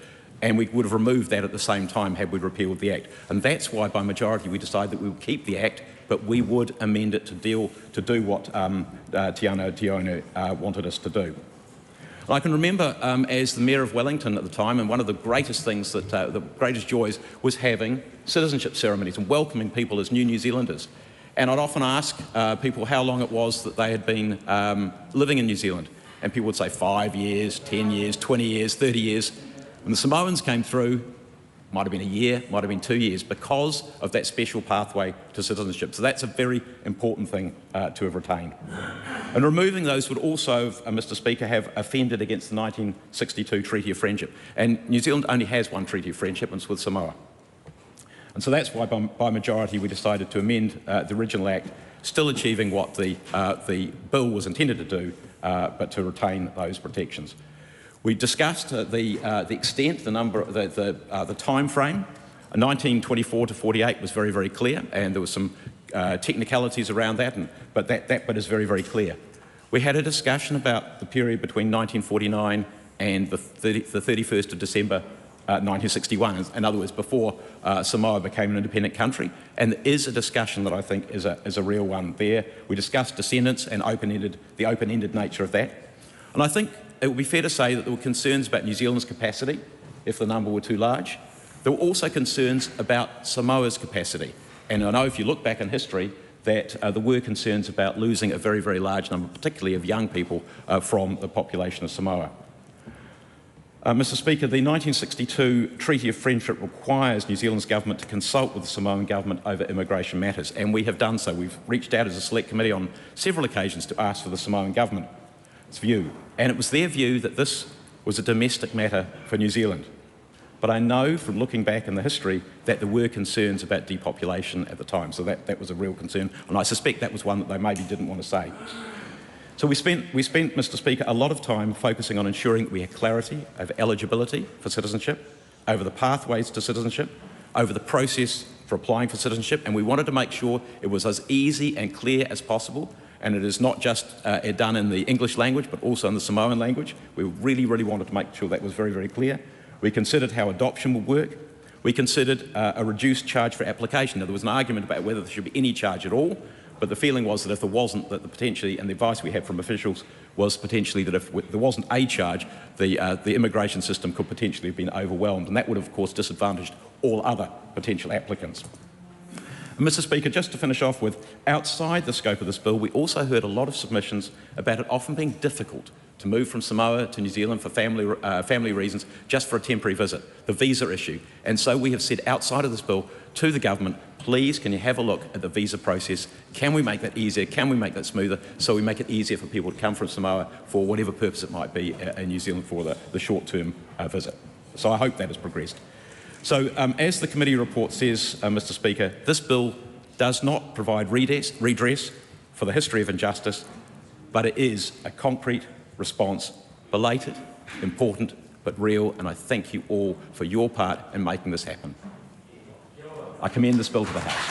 and we would have removed that at the same time had we repealed the Act. And that's why, by majority, we decided that we would keep the Act, but we would amend it to do what Tiano wanted us to do. And I can remember as the Mayor of Wellington at the time, and one of the greatest things the greatest joys was having citizenship ceremonies and welcoming people as New Zealanders. And I'd often ask people how long it was that they had been living in New Zealand. And people would say 5 years, 10 years, 20 years, 30 years. When the Samoans came through, might have been a year, might have been 2 years, because of that special pathway to citizenship. So that's a very important thing to have retained. And removing those would also, Mr. Speaker, have offended against the 1962 Treaty of Friendship. And New Zealand only has one Treaty of Friendship, and it's with Samoa. And so that's why, by majority, we decided to amend the original Act, still achieving what the bill was intended to do, but to retain those protections. We discussed the extent, the number, the time frame. 1924 to 48 was very, very clear, and there was some technicalities around that, but that bit is very, very clear. We had a discussion about the period between 1949 and the 31st of December 1961, in other words, before Samoa became an independent country, and there is a discussion that I think is a real one there. We discussed descendants and the open-ended nature of that. And I think it would be fair to say that there were concerns about New Zealand's capacity, if the number were too large. There were also concerns about Samoa's capacity. And I know if you look back in history that there were concerns about losing a very, very large number, particularly of young people, from the population of Samoa. Mr. Speaker, the 1962 Treaty of Friendship requires New Zealand's government to consult with the Samoan government over immigration matters, and we have done so. We've reached out as a select committee on several occasions to ask for the Samoan government's view, and it was their view that this was a domestic matter for New Zealand. But I know from looking back in the history that there were concerns about depopulation at the time, so that was a real concern, and I suspect that was one that they maybe didn't want to say. So we spent, Mr. Speaker, a lot of time focusing on ensuring that we had clarity over eligibility for citizenship, over the pathways to citizenship, over the process for applying for citizenship, and we wanted to make sure it was as easy and clear as possible, and it is not just done in the English language, but also in the Samoan language. We really, really wanted to make sure that was very, very clear. We considered how adoption would work. We considered a reduced charge for application. Now, there was an argument about whether there should be any charge at all, but the feeling was that if there wasn't, that potentially, and the advice we had from officials was potentially that if there wasn't a charge, the immigration system could potentially have been overwhelmed, and that would have, of course, disadvantaged all other potential applicants. And Mr. Speaker, just to finish off with, outside the scope of this bill, we also heard a lot of submissions about it often being difficult to move from Samoa to New Zealand for family reasons, just for a temporary visit, the visa issue. And so we have said outside of this bill to the government, please can you have a look at the visa process? Can we make that easier? Can we make that smoother so we make it easier for people to come from Samoa for whatever purpose it might be in New Zealand for the short-term visit? So I hope that has progressed. So as the committee report says, Mr. Speaker, this bill does not provide redress for the history of injustice, but it is a concrete response, belated, important, but real, and I thank you all for your part in making this happen. I commend this bill to the House.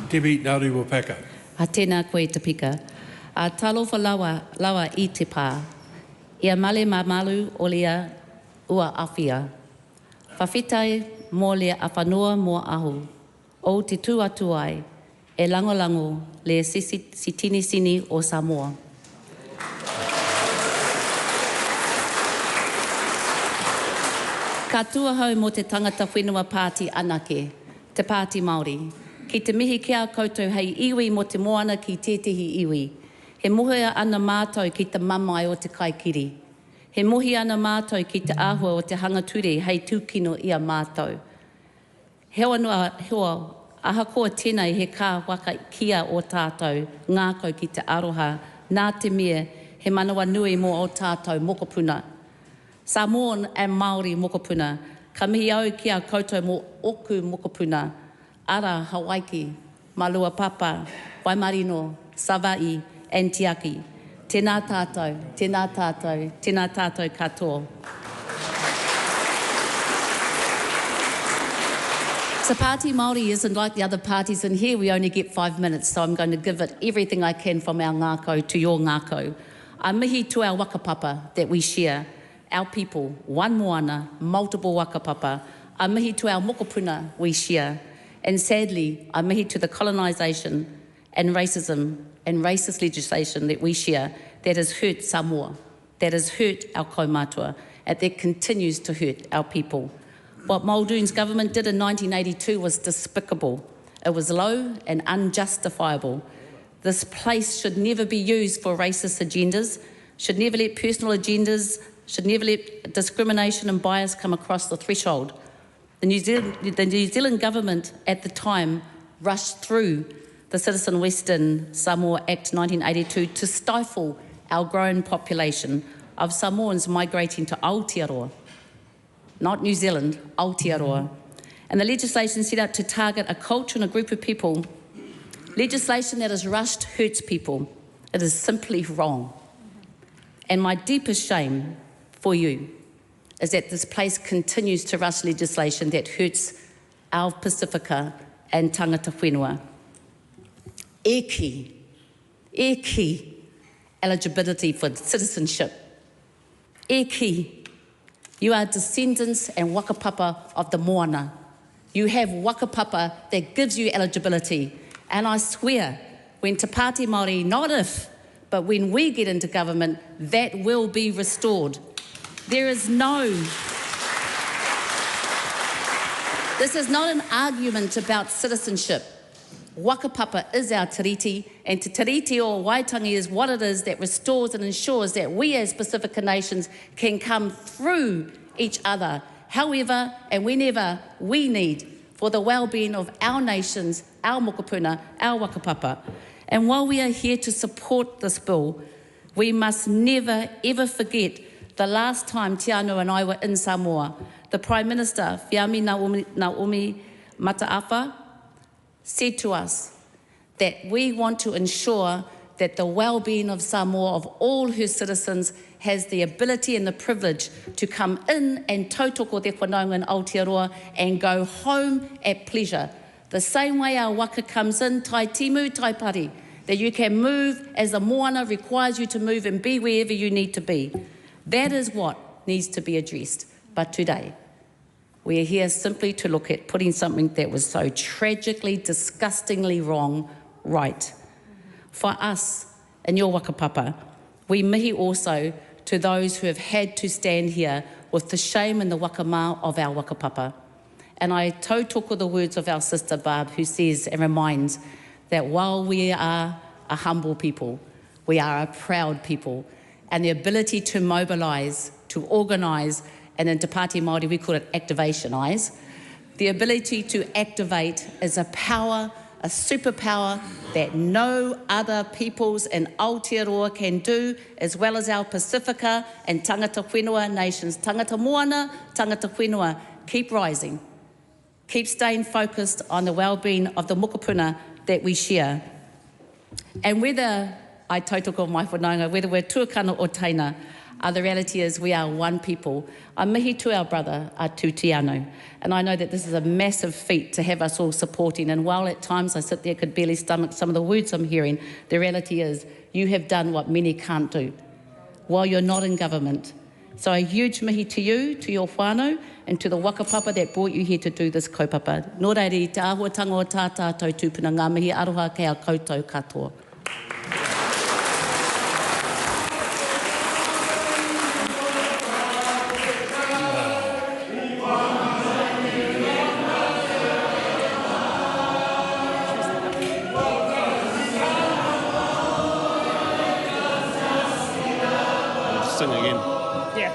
Debbie Ngāti-Wapaka. A tēnā koe te pika. A talofa lawa I te pā. Ia male mamalu o lea ua awhia. Whawhitai mō lea awhanua mō ahu. O te tū ai, e langolango le sitini sini o Samoa. Ka tuahau mō te tangata whenua pāti anake, te pāti Māori. Ki te mihi kia koutou hei iwi mō te moana ki tētehi iwi. He muhia ana mātou ki te mamai o te kaikiri. He muhi ana mātou ki te āhua o te hangature hei tūkino ia mātou. Hewa noa hewa, ahakoa tēnei he kā waka kia o tātou, ngākau ki te aroha, nā te mea he manawa nui mō o tātou mokopuna. Samoan and Māori mokopuna, ka mihi au kia koutou mō oku mokopuna, ara Hawaiki, Malua Papa, Waimarino, Savai, and Tiaki. Tēnā tātou, tēnā tātou, tēnā tātou katoa. So Party Māori isn't like the other parties in here. We only get 5 minutes, so I'm going to give it everything I can from our ngākau to your ngākau. A mihi to our wakapapa that we share, our people, one moana, multiple wakapapa. A mihi to our mokopuna we share. And sadly, a mihi to the colonisation and racism and racist legislation that we share that has hurt Samoa, that has hurt our kaumātua, and that continues to hurt our people. What Muldoon's government did in 1982 was despicable. It was low and unjustifiable. This place should never be used for racist agendas, should never let personal agendas, should never let discrimination and bias come across the threshold. The New Zealand government at the time rushed through the Citizen Western Samoa Act 1982 to stifle our growing population of Samoans migrating to Aotearoa. Not New Zealand, Aotearoa. And the legislation set out to target a culture and a group of people. Legislation that is rushed hurts people. It is simply wrong. And my deepest shame for you, is that this place continues to rush legislation that hurts our Pacifica and tangata whenua. E ki eligibility for citizenship. E ki, you are descendants and wakapapa of the moana. You have wakapapa that gives you eligibility. And I swear, when Te Pāti Māori, not if, but when we get into government, that will be restored. There is no... This is not an argument about citizenship. Wakapapa is our tiriti, and te tiriti o Waitangi is what it is that restores and ensures that we as Pacifica nations can come through each other, however and whenever we need, for the well-being of our nations, our mokopuna, our wakapapa. And while we are here to support this bill, we must never ever forget the last time Te Anau and I were in Samoa. The Prime Minister, Whiami Naomi Mataafa, said to us that we want to ensure that the well-being of Samoa, of all her citizens, has the ability and the privilege to come in and tautoko te whanaunga in Aotearoa and go home at pleasure. The same way our waka comes in, tai timu, tai pari, that you can move as the moana requires you to move and be wherever you need to be. That is what needs to be addressed. But today, we are here simply to look at putting something that was so tragically, disgustingly wrong right. For us, in your wakapapa, we mihi also to those who have had to stand here with the shame and the wakamā of our wakapapa. And I tautoko the words of our sister Barb, who says and reminds that while we are a humble people, we are a proud people, and the ability to mobilise, to organise, and in Te Pāti Māori we call it activation-ise. The ability to activate is a power, a superpower that no other peoples in Aotearoa can do, as well as our Pacifica and tangata whenua nations. Tangata moana, tangata whenua, keep rising. Keep staying focused on the well-being of the mokopuna that we share. And whether I tautoko mai whanaunga, whether we're tuakana or taina, the reality is we are one people. I mihi to our brother, to Te Anau, and I know that this is a massive feat to have us all supporting, and while at times I sit there could barely stomach some of the words I'm hearing, the reality is you have done what many can't do while you're not in government. So a huge mihi to you, to your whānau, and to the wakapapa that brought you here to do this kaupapa. Nō reiri, te āhuatanga o tā tātou tūpuna, ngā mihi aroha kei a koutou katoa. Sing again. Yeah.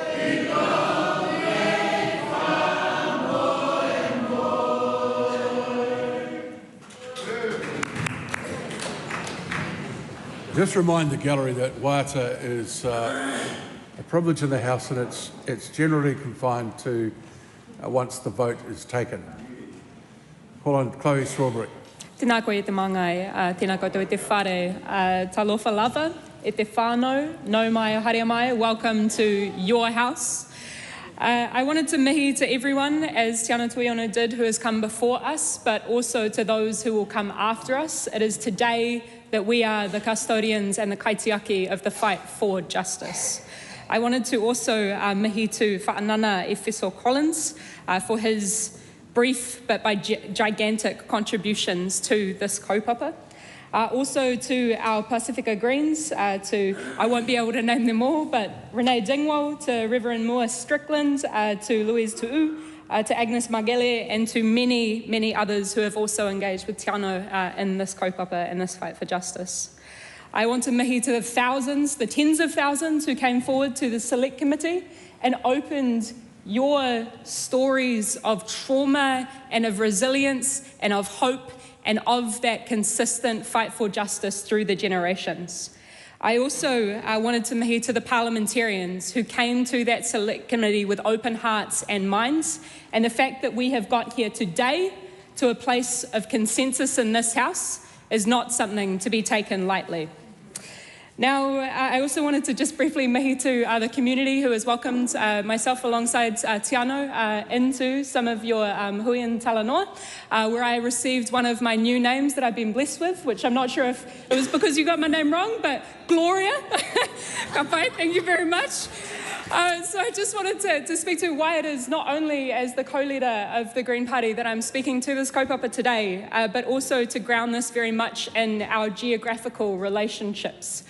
Just remind the gallery that waiata is a privilege in the House, and it's generally confined to once the vote is taken. Call on Chloe Strawberry. Tēnā koe e te mangai, tēnā koutou e te whare, talofa lava, e te whānau, nau mai, haere mai, welcome to your house. I wanted to mihi to everyone, as Te Anau Tuiona did, who has come before us, but also to those who will come after us. It is today that we are the custodians and the kaitiaki of the fight for justice. I wanted to also mihi to Whaanana Efeso Collins for his brief but by gigantic contributions to this kaupapa. Also to our Pacifica Greens, I won't be able to name them all, but Renee Dingwall, to Reverend Moa Strickland, to Louise Tu'u, to Agnes Magele, and to many, many others who have also engaged with Te Anau in this kaupapa and this fight for justice. I want to mihi to the thousands, the tens of thousands who came forward to the Select Committee and opened your stories of trauma and of resilience and of hope and of that consistent fight for justice through the generations. I also wanted to mihi to the parliamentarians who came to that Select Committee with open hearts and minds, and the fact that we have got here today to a place of consensus in this House is not something to be taken lightly. Now, I also wanted to just briefly mihi to the community who has welcomed myself alongside Tiano into some of your hui and talanoa, where I received one of my new names that I've been blessed with, which I'm not sure if it was because you got my name wrong, but Gloria. Kapai, thank you very much. So I just wanted to speak to why it is not only as the co-leader of the Green Party that I'm speaking to this kaupapa today, but also to ground this very much in our geographical relationships.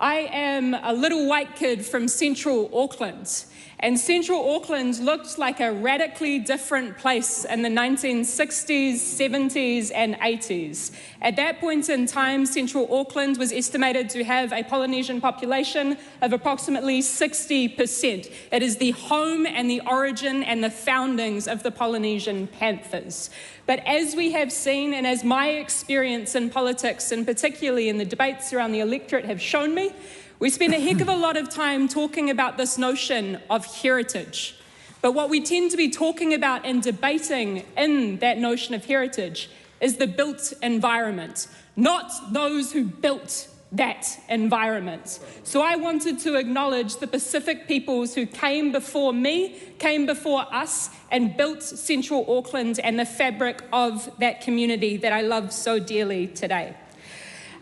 I am a little white kid from central Auckland, and central Auckland looked like a radically different place in the 1960s, 70s and 80s. At that point in time, central Auckland was estimated to have a Polynesian population of approximately 60%. It is the home and the origin and the foundings of the Polynesian Panthers. But as we have seen, and as my experience in politics, and particularly in the debates around the electorate have shown me, we spend a heck of a lot of time talking about this notion of heritage. But what we tend to be talking about and debating in that notion of heritage is the built environment, not those who built that environment. So I wanted to acknowledge the Pacific peoples who came before me, came before us, and built central Auckland and the fabric of that community that I love so dearly today.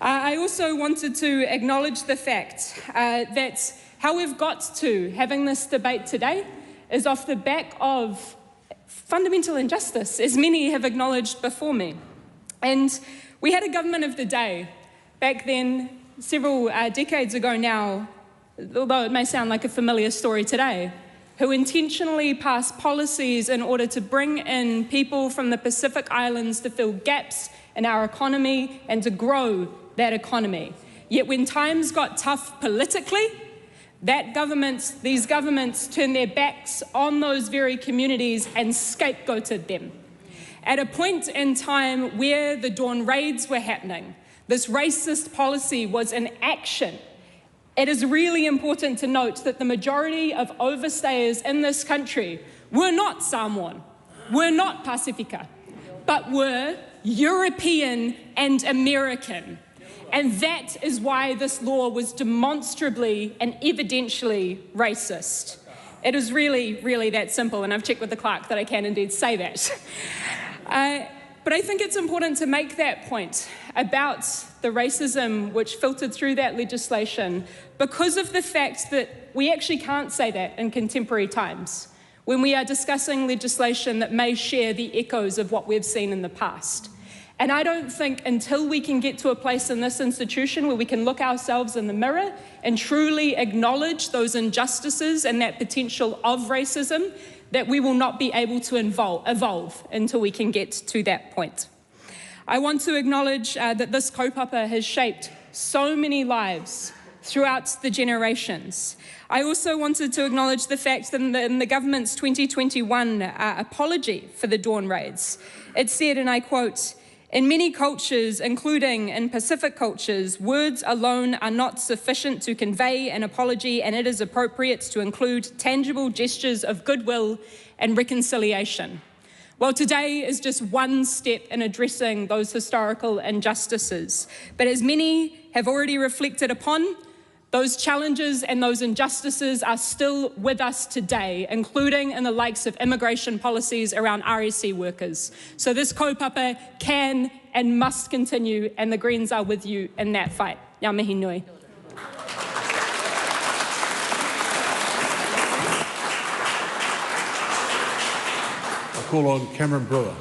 I also wanted to acknowledge the fact that how we've got to having this debate today is off the back of fundamental injustice, as many have acknowledged before me. And we had a government of the day back then, several decades ago now, although it may sound like a familiar story today, who intentionally passed policies in order to bring in people from the Pacific Islands to fill gaps in our economy and to grow that economy. Yet when times got tough politically, these governments turned their backs on those very communities and scapegoated them. At a point in time where the dawn raids were happening, this racist policy was in action. It is really important to note that the majority of overstayers in this country were not Samoan, were not Pacifica, but were European and American. And that is why this law was demonstrably and evidentially racist. It is really, really that simple, and I've checked with the clerk that I can indeed say that. But I think it's important to make that point about the racism which filtered through that legislation because of the fact that we actually can't say that in contemporary times when we are discussing legislation that may share the echoes of what we've seen in the past. And I don't think until we can get to a place in this institution where we can look ourselves in the mirror and truly acknowledge those injustices and that potential of racism, that we will not be able to evolve until we can get to that point. I want to acknowledge that this kaupapa has shaped so many lives throughout the generations. I also wanted to acknowledge the fact that in the government's 2021 apology for the dawn raids, it said, and I quote, "In many cultures, including in Pacific cultures, words alone are not sufficient to convey an apology, and it is appropriate to include tangible gestures of goodwill and reconciliation." Well, today is just one step in addressing those historical injustices. But as many have already reflected upon, those challenges and those injustices are still with us today, including in the likes of immigration policies around RSE workers. So this kaupapa can and must continue, and the Greens are with you in that fight. Ngā mihi nui. I call on Cameron Brewer.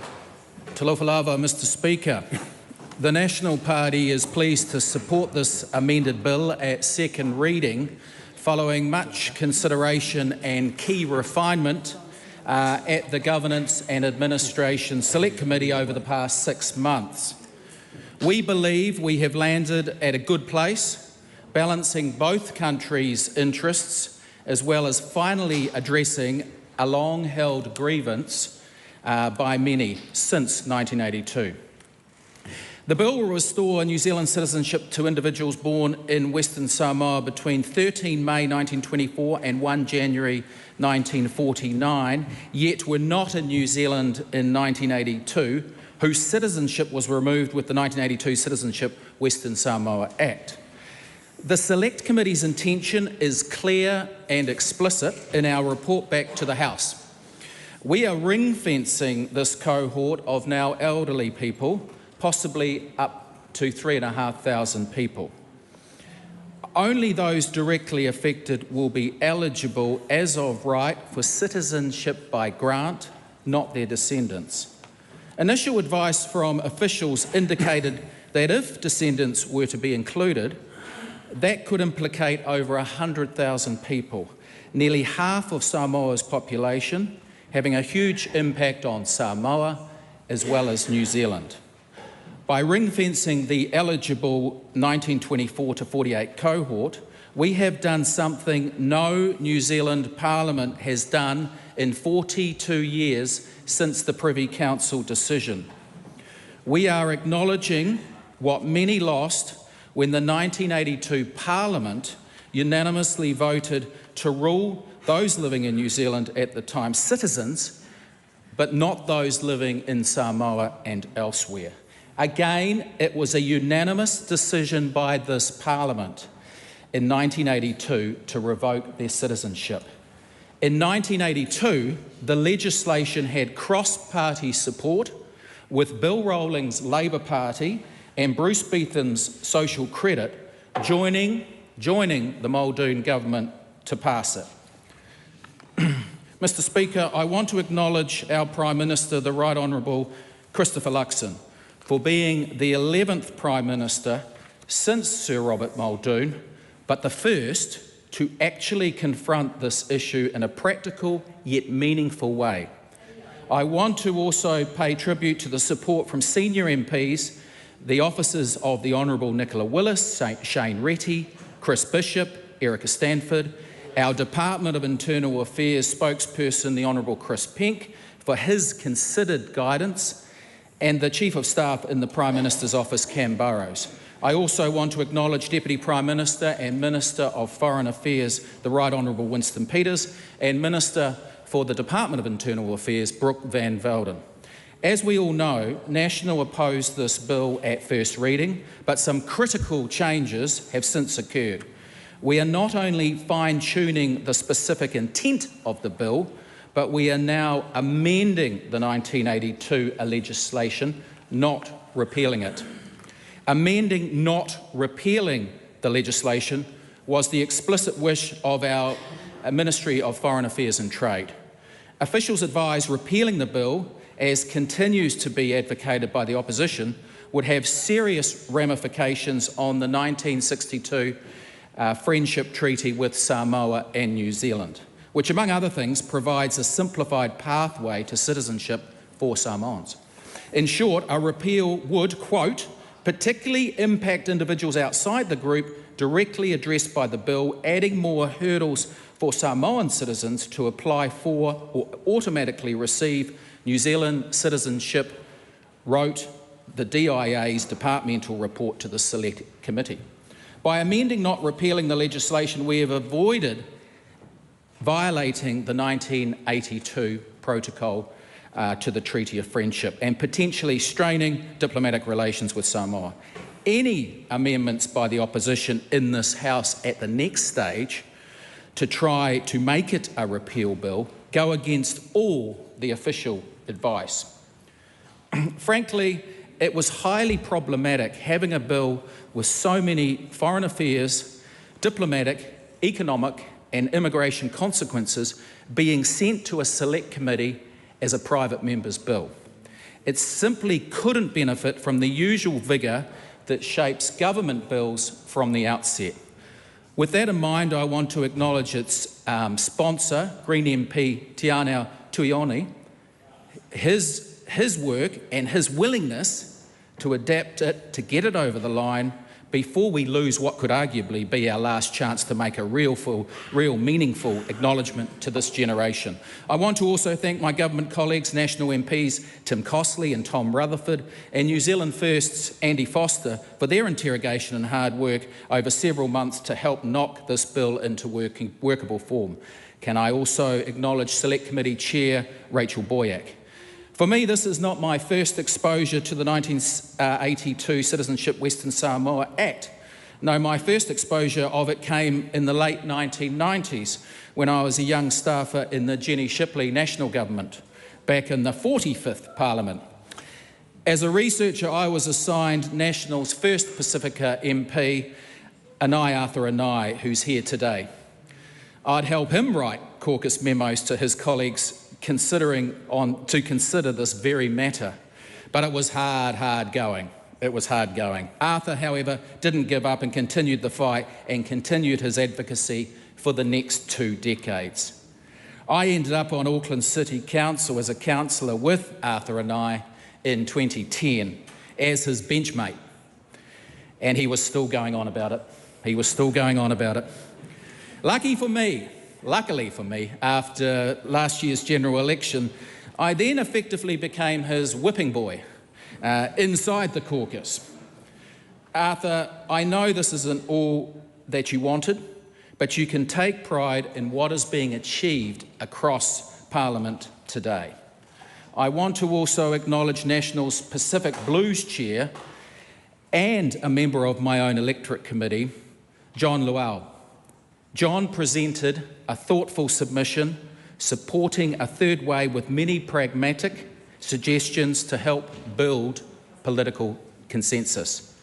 Talofa lava, Mr Speaker. The National Party is pleased to support this amended bill at second reading following much consideration and key refinement at the Governance and Administration Select Committee over the past 6 months. We believe we have landed at a good place, balancing both countries' interests as well as finally addressing a long-held grievance by many since 1982. The bill will restore New Zealand citizenship to individuals born in Western Samoa between 13 May 1924 and 1 January 1949, yet were not in New Zealand in 1982, whose citizenship was removed with the 1982 Citizenship Western Samoa Act. The Select Committee's intention is clear and explicit in our report back to the House. We are ring-fencing this cohort of now elderly people, possibly up to 3,500 people. Only those directly affected will be eligible as of right for citizenship by grant, not their descendants. Initial advice from officials indicated that if descendants were to be included, that could implicate over 100,000 people, nearly half of Samoa's population, having a huge impact on Samoa as well as New Zealand. By ring-fencing the eligible 1924 to 48 cohort, we have done something no New Zealand Parliament has done in 42 years since the Privy Council decision. We are acknowledging what many lost when the 1982 Parliament unanimously voted to rule those living in New Zealand at the time citizens, but not those living in Samoa and elsewhere. Again, it was a unanimous decision by this Parliament in 1982 to revoke their citizenship. In 1982, the legislation had cross-party support, with Bill Rowling's Labour Party and Bruce Beetham's Social Credit joining the Muldoon government to pass it. Mr Speaker, I want to acknowledge our Prime Minister, the Right Honourable Christopher Luxon, for being the 11th Prime Minister since Sir Robert Muldoon, but the first to actually confront this issue in a practical yet meaningful way. I want to also pay tribute to the support from senior MPs, the officers of the Honourable Nicola Willis, Shane Retty, Chris Bishop, Erica Stanford, our Department of Internal Affairs spokesperson, the Honourable Chris Penk, for his considered guidance, and the Chief of Staff in the Prime Minister's office, Cam Burrows. I also want to acknowledge Deputy Prime Minister and Minister of Foreign Affairs, the Right Honourable Winston Peters, and Minister for the Department of Internal Affairs, Brooke Van Velden. As we all know, National opposed this bill at first reading, but some critical changes have since occurred. We are not only fine-tuning the specific intent of the bill, but we are now amending the 1982 legislation, not repealing it. Amending, not repealing the legislation was the explicit wish of our Ministry of Foreign Affairs and Trade. Officials advise repealing the bill, as continues to be advocated by the opposition, would have serious ramifications on the 1962 Friendship Treaty with Samoa and New Zealand, which, among other things, provides a simplified pathway to citizenship for Samoans. In short, a repeal would, quote, particularly impact individuals outside the group directly addressed by the bill, adding more hurdles for Samoan citizens to apply for or automatically receive New Zealand citizenship, wrote the DIA's departmental report to the Select Committee. By amending, not repealing the legislation, we have avoided violating the 1982 protocol to the Treaty of Friendship and potentially straining diplomatic relations with Samoa. Any amendments by the opposition in this House at the next stage to try to make it a repeal bill go against all the official advice. Frankly, it was highly problematic having a bill with so many foreign affairs, diplomatic, economic and immigration consequences being sent to a select committee as a private member's bill. It simply couldn't benefit from the usual vigour that shapes government bills from the outset. With that in mind, I want to acknowledge its sponsor, Green MP Tianau Tuioni, his work and his willingness to adapt it, to get it over the line before we lose what could arguably be our last chance to make a real meaningful acknowledgement to this generation. I want to also thank my government colleagues, National MPs Tim Costley and Tom Rutherford, and New Zealand First's Andy Foster for their interrogation and hard work over several months to help knock this bill into workable form. Can I also acknowledge Select Committee Chair Rachel Boyack. For me, this is not my first exposure to the 1982 Citizenship Western Samoa Act. No, my first exposure of it came in the late 1990s when I was a young staffer in the Jenny Shipley National Government, back in the 45th Parliament. As a researcher, I was assigned National's first Pacifica MP, Anai Arthur Anai, who's here today. I'd help him write caucus memos to his colleagues to consider this very matter. But it was hard going. It was hard going. Arthur, however, didn't give up and continued the fight and continued his advocacy for the next 2 decades. I ended up on Auckland City Council as a councillor with Arthur and I in 2010 as his benchmate. And he was still going on about it. He was still going on about it. Luckily for me, after last year's general election, I then effectively became his whipping boy inside the caucus. Arthur, I know this isn't all that you wanted, but you can take pride in what is being achieved across Parliament today. I want to also acknowledge National's Pacific Blues Chair and a member of my own electorate committee, John Luau. John presented a thoughtful submission supporting a third way with many pragmatic suggestions to help build political consensus.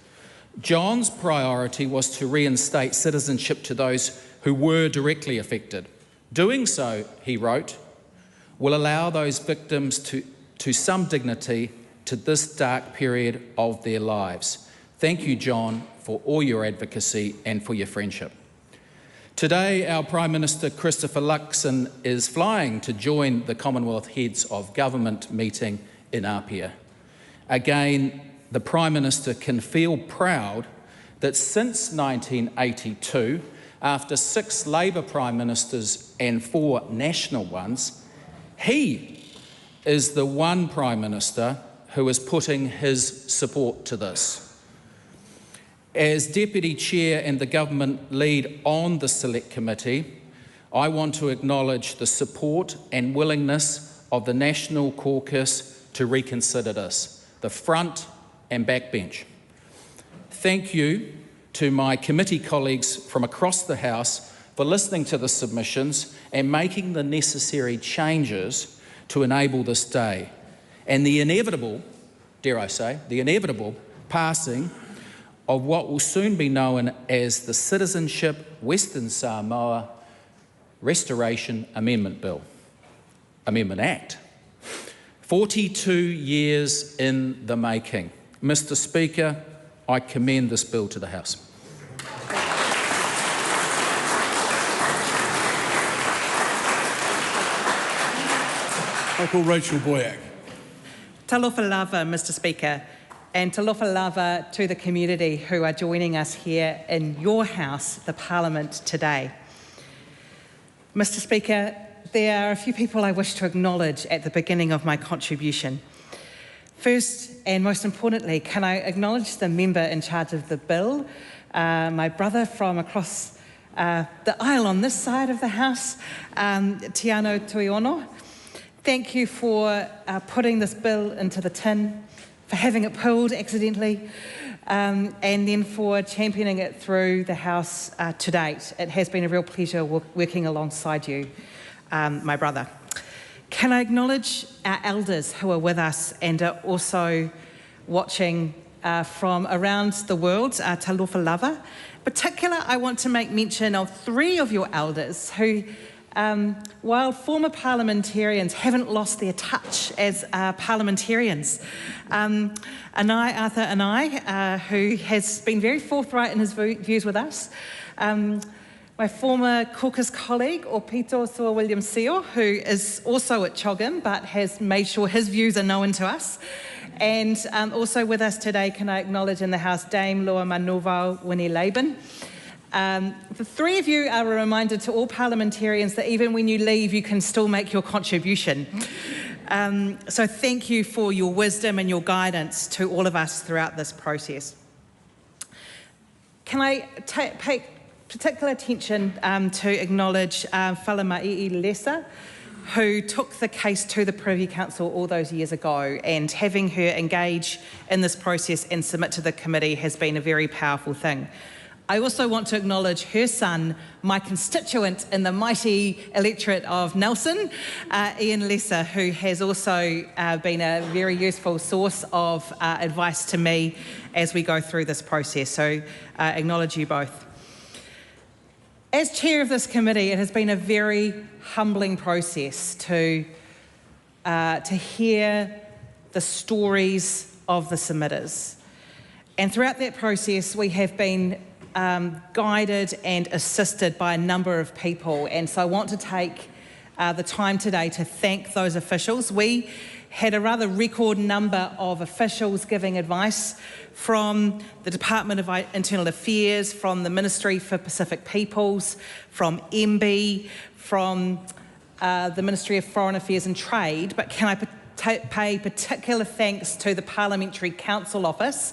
John's priority was to reinstate citizenship to those who were directly affected. Doing so, he wrote, will allow those victims to some dignity to this dark period of their lives. Thank you, John, for all your advocacy and for your friendship. Today, our Prime Minister Christopher Luxon is flying to join the Commonwealth Heads of Government meeting in Apia. Again, the Prime Minister can feel proud that since 1982, after 6 Labour Prime Ministers and 4 national ones, he is the one Prime Minister who is putting his support to this. As Deputy Chair and the Government lead on the Select Committee, I want to acknowledge the support and willingness of the National Caucus to reconsider this, the front and back bench. Thank you to my committee colleagues from across the House for listening to the submissions and making the necessary changes to enable this day and the inevitable, dare I say, the inevitable passing of what will soon be known as the Citizenship Western Samoa Restoration Amendment Bill, Amendment Act. 42 years in the making. Mr. Speaker, I commend this bill to the House. I call Rachel Boyack. Talofa lava, Mr. Speaker, and talofa lava to the community who are joining us here in your House, the Parliament, today. Mr. Speaker, there are a few people I wish to acknowledge at the beginning of my contribution. First, and most importantly, can I acknowledge the member in charge of the bill, my brother from across the aisle on this side of the House, Tiano Tuiono. Thank you for putting this bill into the tin, for having it pulled accidentally, and then for championing it through the House to date. It has been a real pleasure working alongside you, my brother. Can I acknowledge our elders who are with us and are also watching from around the world, talofa lava. In particular, I want to make mention of 3 of your elders who, while former parliamentarians, haven't lost their touch as parliamentarians. Anai Arthur Anai, who has been very forthright in his views with us. My former caucus colleague, Opito Sua William Seo, who is also at Choggin, but has made sure his views are known to us. And also with us today, can I acknowledge in the House, Dame Loa Manuva Winnie Laban. The 3 of you are a reminder to all parliamentarians that even when you leave, you can still make your contribution. So thank you for your wisdom and your guidance to all of us throughout this process. Can I pay particular attention to acknowledge Whalamaii Lesa, who took the case to the Privy Council all those years ago, and having her engage in this process and submit to the committee has been a very powerful thing. I also want to acknowledge her son, my constituent in the mighty electorate of Nelson, Ian Lesser, who has also been a very useful source of advice to me as we go through this process. So acknowledge you both. As chair of this committee, it has been a very humbling process to hear the stories of the submitters. And throughout that process, we have been guided and assisted by a number of people. And so I want to take the time today to thank those officials. We had a rather record number of officials giving advice from the Department of Internal Affairs, from the Ministry for Pacific Peoples, from MB, from the Ministry of Foreign Affairs and Trade. But can I pay particular thanks to the Parliamentary Council Office.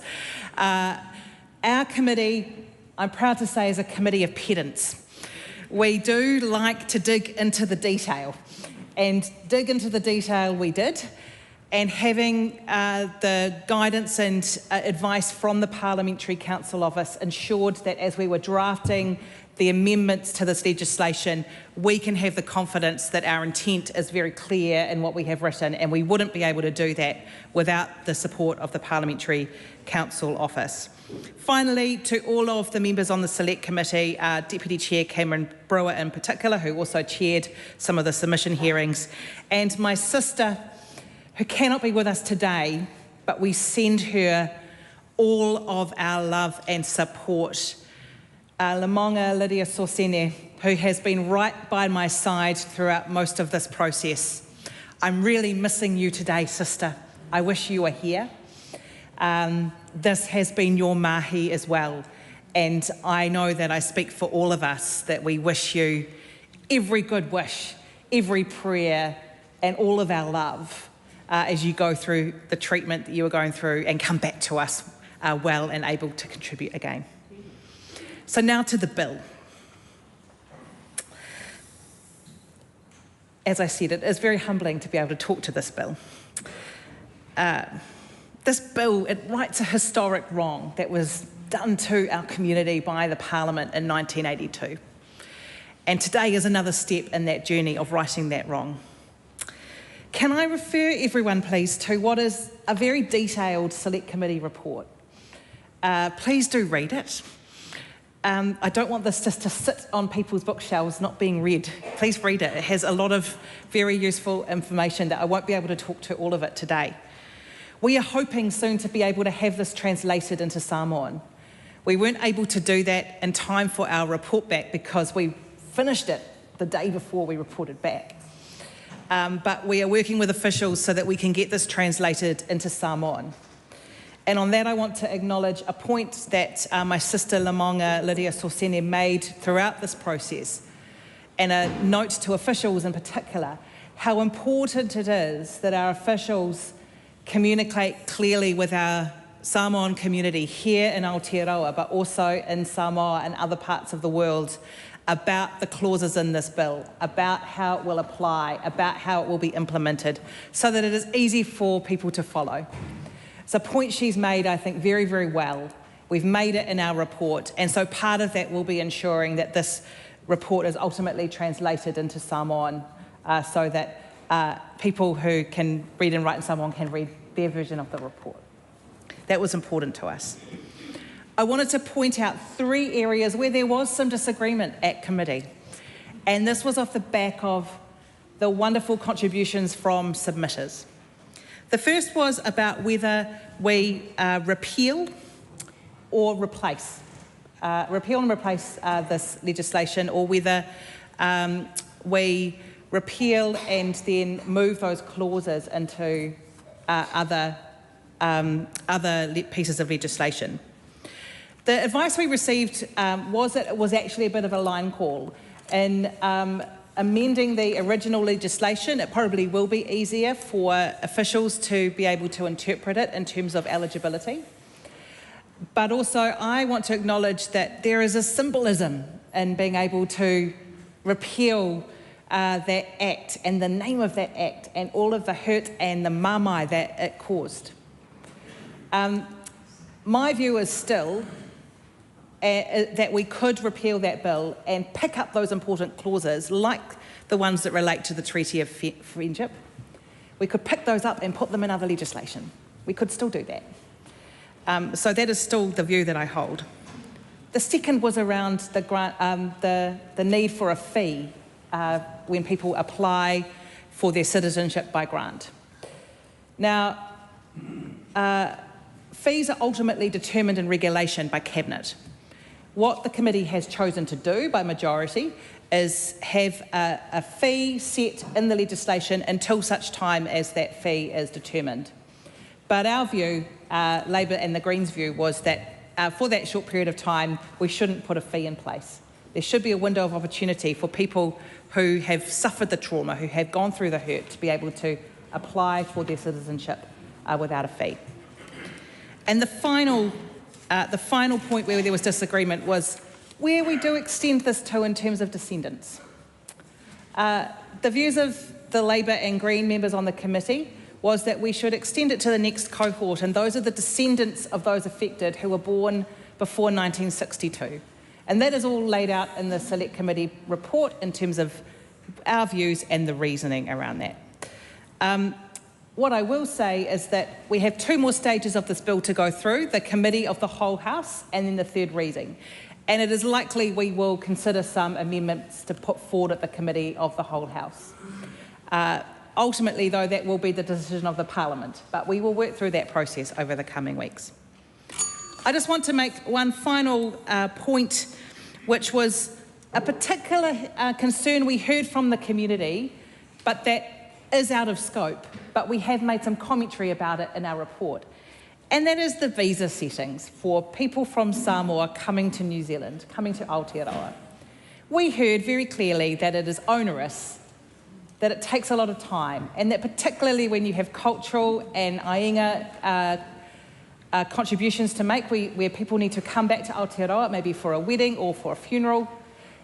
Our committee, I'm proud to say, is a committee of pedants. We do like to dig into the detail, and dig into the detail we did, and having the guidance and advice from the Parliamentary Council Office ensured that as we were drafting the amendments to this legislation, we can have the confidence that our intent is very clear in what we have written, and we wouldn't be able to do that without the support of the Parliamentary Council Office. Finally, to all of the members on the Select Committee, Deputy Chair Cameron Brewer in particular, who also chaired some of the submission hearings, and my sister, who cannot be with us today, but we send her all of our love and support, Lamonga Lydia Sorsene, who has been right by my side throughout most of this process. I'm really missing you today, sister. I wish you were here. This has been your mahi as well, and I know that I speak for all of us that we wish you every good wish, every prayer, and all of our love as you go through the treatment that you are going through and come back to us well and able to contribute again. So now to the bill. As I said, it is very humbling to be able to talk to this bill. This bill, it rights a historic wrong that was done to our community by the Parliament in 1982. And today is another step in that journey of righting that wrong. Can I refer everyone, please, to what is a very detailed Select Committee report? Please do read it. I don't want this just to sit on people's bookshelves not being read. Please read it. It has a lot of very useful information that I won't be able to talk to all of it today. We are hoping soon to be able to have this translated into Samoan. We weren't able to do that in time for our report back because we finished it the day before we reported back. But we are working with officials so that we can get this translated into Samoan. And on that, I want to acknowledge a point that my sister Lamonga Lydia Sorsene made throughout this process, and a note to officials in particular, how important it is that our officials communicate clearly with our Samoan community here in Aotearoa, but also in Samoa and other parts of the world, about the clauses in this bill, about how it will apply, about how it will be implemented, so that it is easy for people to follow. It's a point she's made, I think, very, very well. We've made it in our report, and so part of that will be ensuring that this report is ultimately translated into Samoan so that people who can read and write in Samoan can read their version of the report. That was important to us. I wanted to point out 3 areas where there was some disagreement at committee, and this was off the back of the wonderful contributions from submitters. The first was about whether we repeal or replace. Repeal and replace this legislation, or whether we repeal and then move those clauses into other pieces of legislation. The advice we received was that it was actually a bit of a line call. In amending the original legislation, it probably will be easier for officials to be able to interpret it in terms of eligibility. But also, I want to acknowledge that there is a symbolism in being able to repeal that act and the name of that act and all of the hurt and the mamai that it caused. My view is still, that we could repeal that bill and pick up those important clauses, like the ones that relate to the Treaty of Friendship. We could pick those up and put them in other legislation. We could still do that. So that is still the view that I hold. The second was around the need for a fee when people apply for their citizenship by grant. Now, fees are ultimately determined in regulation by Cabinet. What the committee has chosen to do by majority is have a fee set in the legislation until such time as that fee is determined. But our view, Labor and the Greens' view, was that for that short period of time, we shouldn't put a fee in place. There should be a window of opportunity for people who have suffered the trauma, who have gone through the hurt, to be able to apply for their citizenship without a fee. And the final point where there was disagreement was where we do extend this to in terms of descendants. The views of the Labor and Green members on the committee was that we should extend it to the next cohort, and those are the descendants of those affected who were born before 1962. And that is all laid out in the Select Committee report in terms of our views and the reasoning around that. What I will say is that we have 2 more stages of this bill to go through, the Committee of the Whole House and then the third reading. And it is likely we will consider some amendments to put forward at the Committee of the Whole House. Ultimately, though, that will be the decision of the Parliament, but we will work through that process over the coming weeks. I just want to make one final point, which was a particular concern we heard from the community, but that is out of scope, but we have made some commentary about it in our report. And that is the visa settings for people from Samoa coming to New Zealand, coming to Aotearoa. We heard very clearly that it is onerous, that it takes a lot of time, and that particularly when you have cultural and ainga contributions to make, where people need to come back to Aotearoa, maybe for a wedding or for a funeral,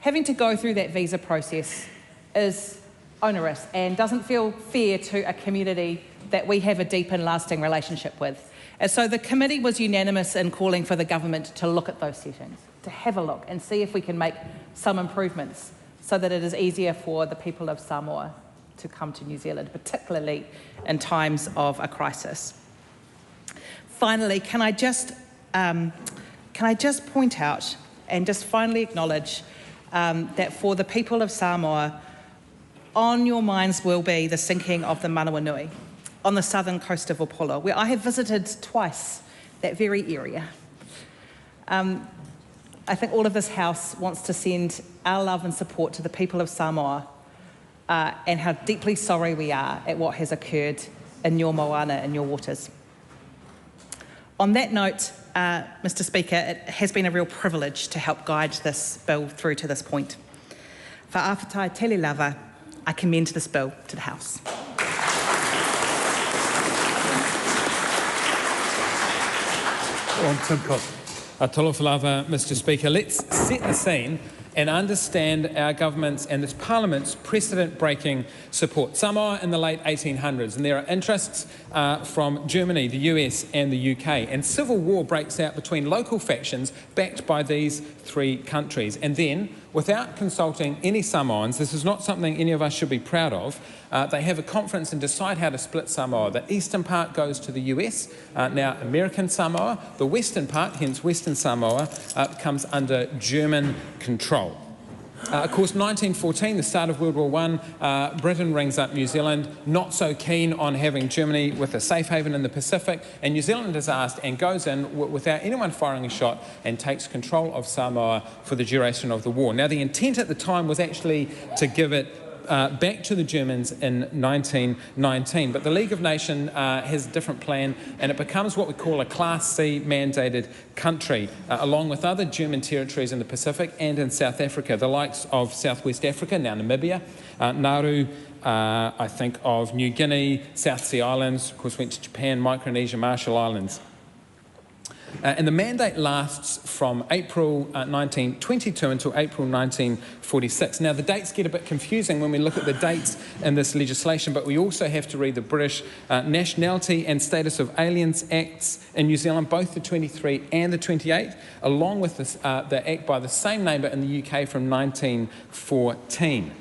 having to go through that visa process is onerous and doesn't feel fair to a community that we have a deep and lasting relationship with. And so the committee was unanimous in calling for the government to look at those settings, to have a look and see if we can make some improvements so that it is easier for the people of Samoa to come to New Zealand, particularly in times of a crisis. Finally, can I just point out and just finally acknowledge that for the people of Samoa, on your minds will be the sinking of the Manawa Nui on the southern coast of Upolu, where I have visited twice that very area. I think all of this House wants to send our love and support to the people of Samoa and how deeply sorry we are at what has occurred in your moana, in your waters. On that note, Mr. Speaker, it has been a real privilege to help guide this bill through to this point. For Awhatai Tele Lava, I commend this bill to the House. On Tim Cook. Talofa lava, Mr. Speaker. Let's set the scene and understand our government's and this Parliament's precedent-breaking support. Samoa in the late 1800s, and there are interests from Germany, the US and the UK, and civil war breaks out between local factions backed by these 3 countries. And then, without consulting any Samoans, this is not something any of us should be proud of, they have a conference and decide how to split Samoa. The eastern part goes to the US, now American Samoa. The western part, hence Western Samoa, comes under German control. Of course, 1914, the start of World War I, Britain rings up New Zealand, not so keen on having Germany with a safe haven in the Pacific, and New Zealand is asked and goes in without anyone firing a shot and takes control of Samoa for the duration of the war. Now, the intent at the time was actually to give it back to the Germans in 1919, but the League of Nations has a different plan, and it becomes what we call a Class C mandated country, along with other German territories in the Pacific and in South Africa, the likes of Southwest Africa, now Namibia, Nauru, I think of New Guinea, South Sea Islands, of course went to Japan, Micronesia, Marshall Islands. And the mandate lasts from April 1922 until April 1946. Now, the dates get a bit confusing when we look at the dates in this legislation, but we also have to read the British Nationality and Status of Aliens Acts in New Zealand, both the 23 and the 28, along with this, the act by the same name but in the UK from 1914.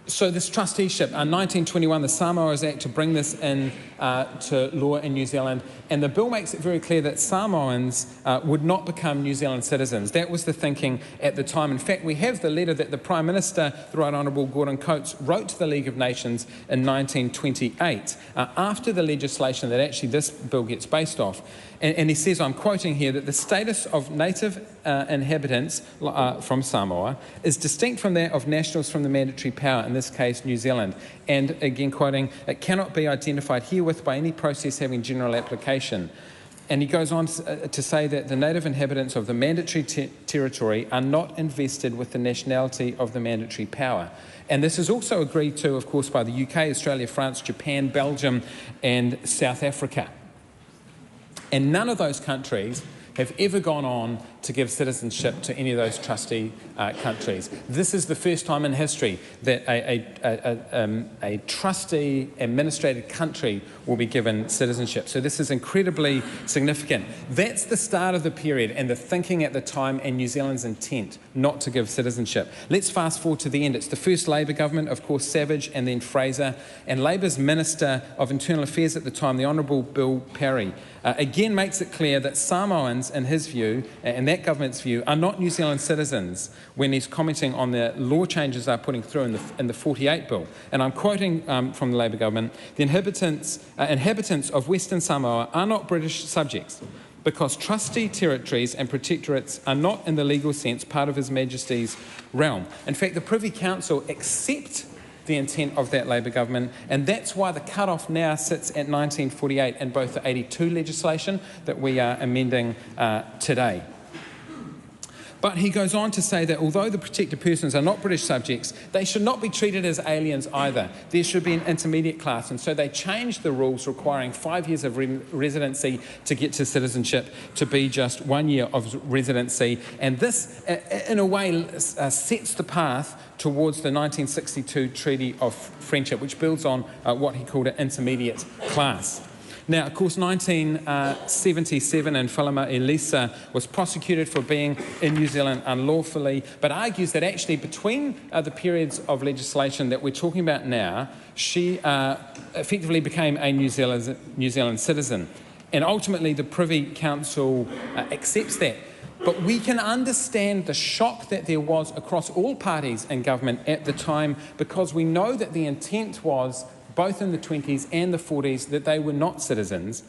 So this trusteeship, 1921, the Samoa's Act to bring this in to law in New Zealand, and the bill makes it very clear that Samoans would not become New Zealand citizens. That was the thinking at the time. In fact, we have the letter that the Prime Minister, the Right Honourable Gordon Coates, wrote to the League of Nations in 1928, after the legislation that actually this bill gets based off. And he says, I'm quoting here, that the status of native inhabitants from Samoa is distinct from that of nationals from the mandatory power, in this case New Zealand. And again quoting, it cannot be identified herewith by any process having general application. And he goes on to say that the native inhabitants of the mandatory territory are not invested with the nationality of the mandatory power. And this is also agreed to, of course, by the UK, Australia, France, Japan, Belgium and South Africa. And none of those countries have ever gone on to give citizenship to any of those trustee countries. This is the first time in history that a trustee administrated country will be given citizenship. So this is incredibly significant. That's the start of the period and the thinking at the time and New Zealand's intent not to give citizenship. Let's fast forward to the end. It's the first Labour government, of course, Savage and then Fraser, and Labour's Minister of Internal Affairs at the time, the Honourable Bill Parry, again makes it clear that Samoans, in his view, and that government's view, are not New Zealand citizens when he's commenting on the law changes they're putting through in the 48 bill. And I'm quoting from the Labour government, the inhabitants of Western Samoa are not British subjects because trustee territories and protectorates are not in the legal sense part of His Majesty's realm. In fact, the Privy Council accept the intent of that Labour government, and that's why the cut-off now sits at 1948 in both the 82 legislation that we are amending today. But he goes on to say that although the protected persons are not British subjects, they should not be treated as aliens either. There should be an intermediate class, and so they changed the rules requiring 5 years of residency to get to citizenship to be just 1 year of residency. And this, in a way, sets the path towards the 1962 Treaty of Friendship, which builds on what he called an intermediate class. Now, of course, 1977, and Falema Elisa was prosecuted for being in New Zealand unlawfully, but argues that actually between the periods of legislation that we're talking about now, she effectively became a New Zealand citizen. And ultimately, the Privy Council accepts that. But we can understand the shock that there was across all parties in government at the time, because we know that the intent was, both in the 20s and the 40s, that they were not citizens,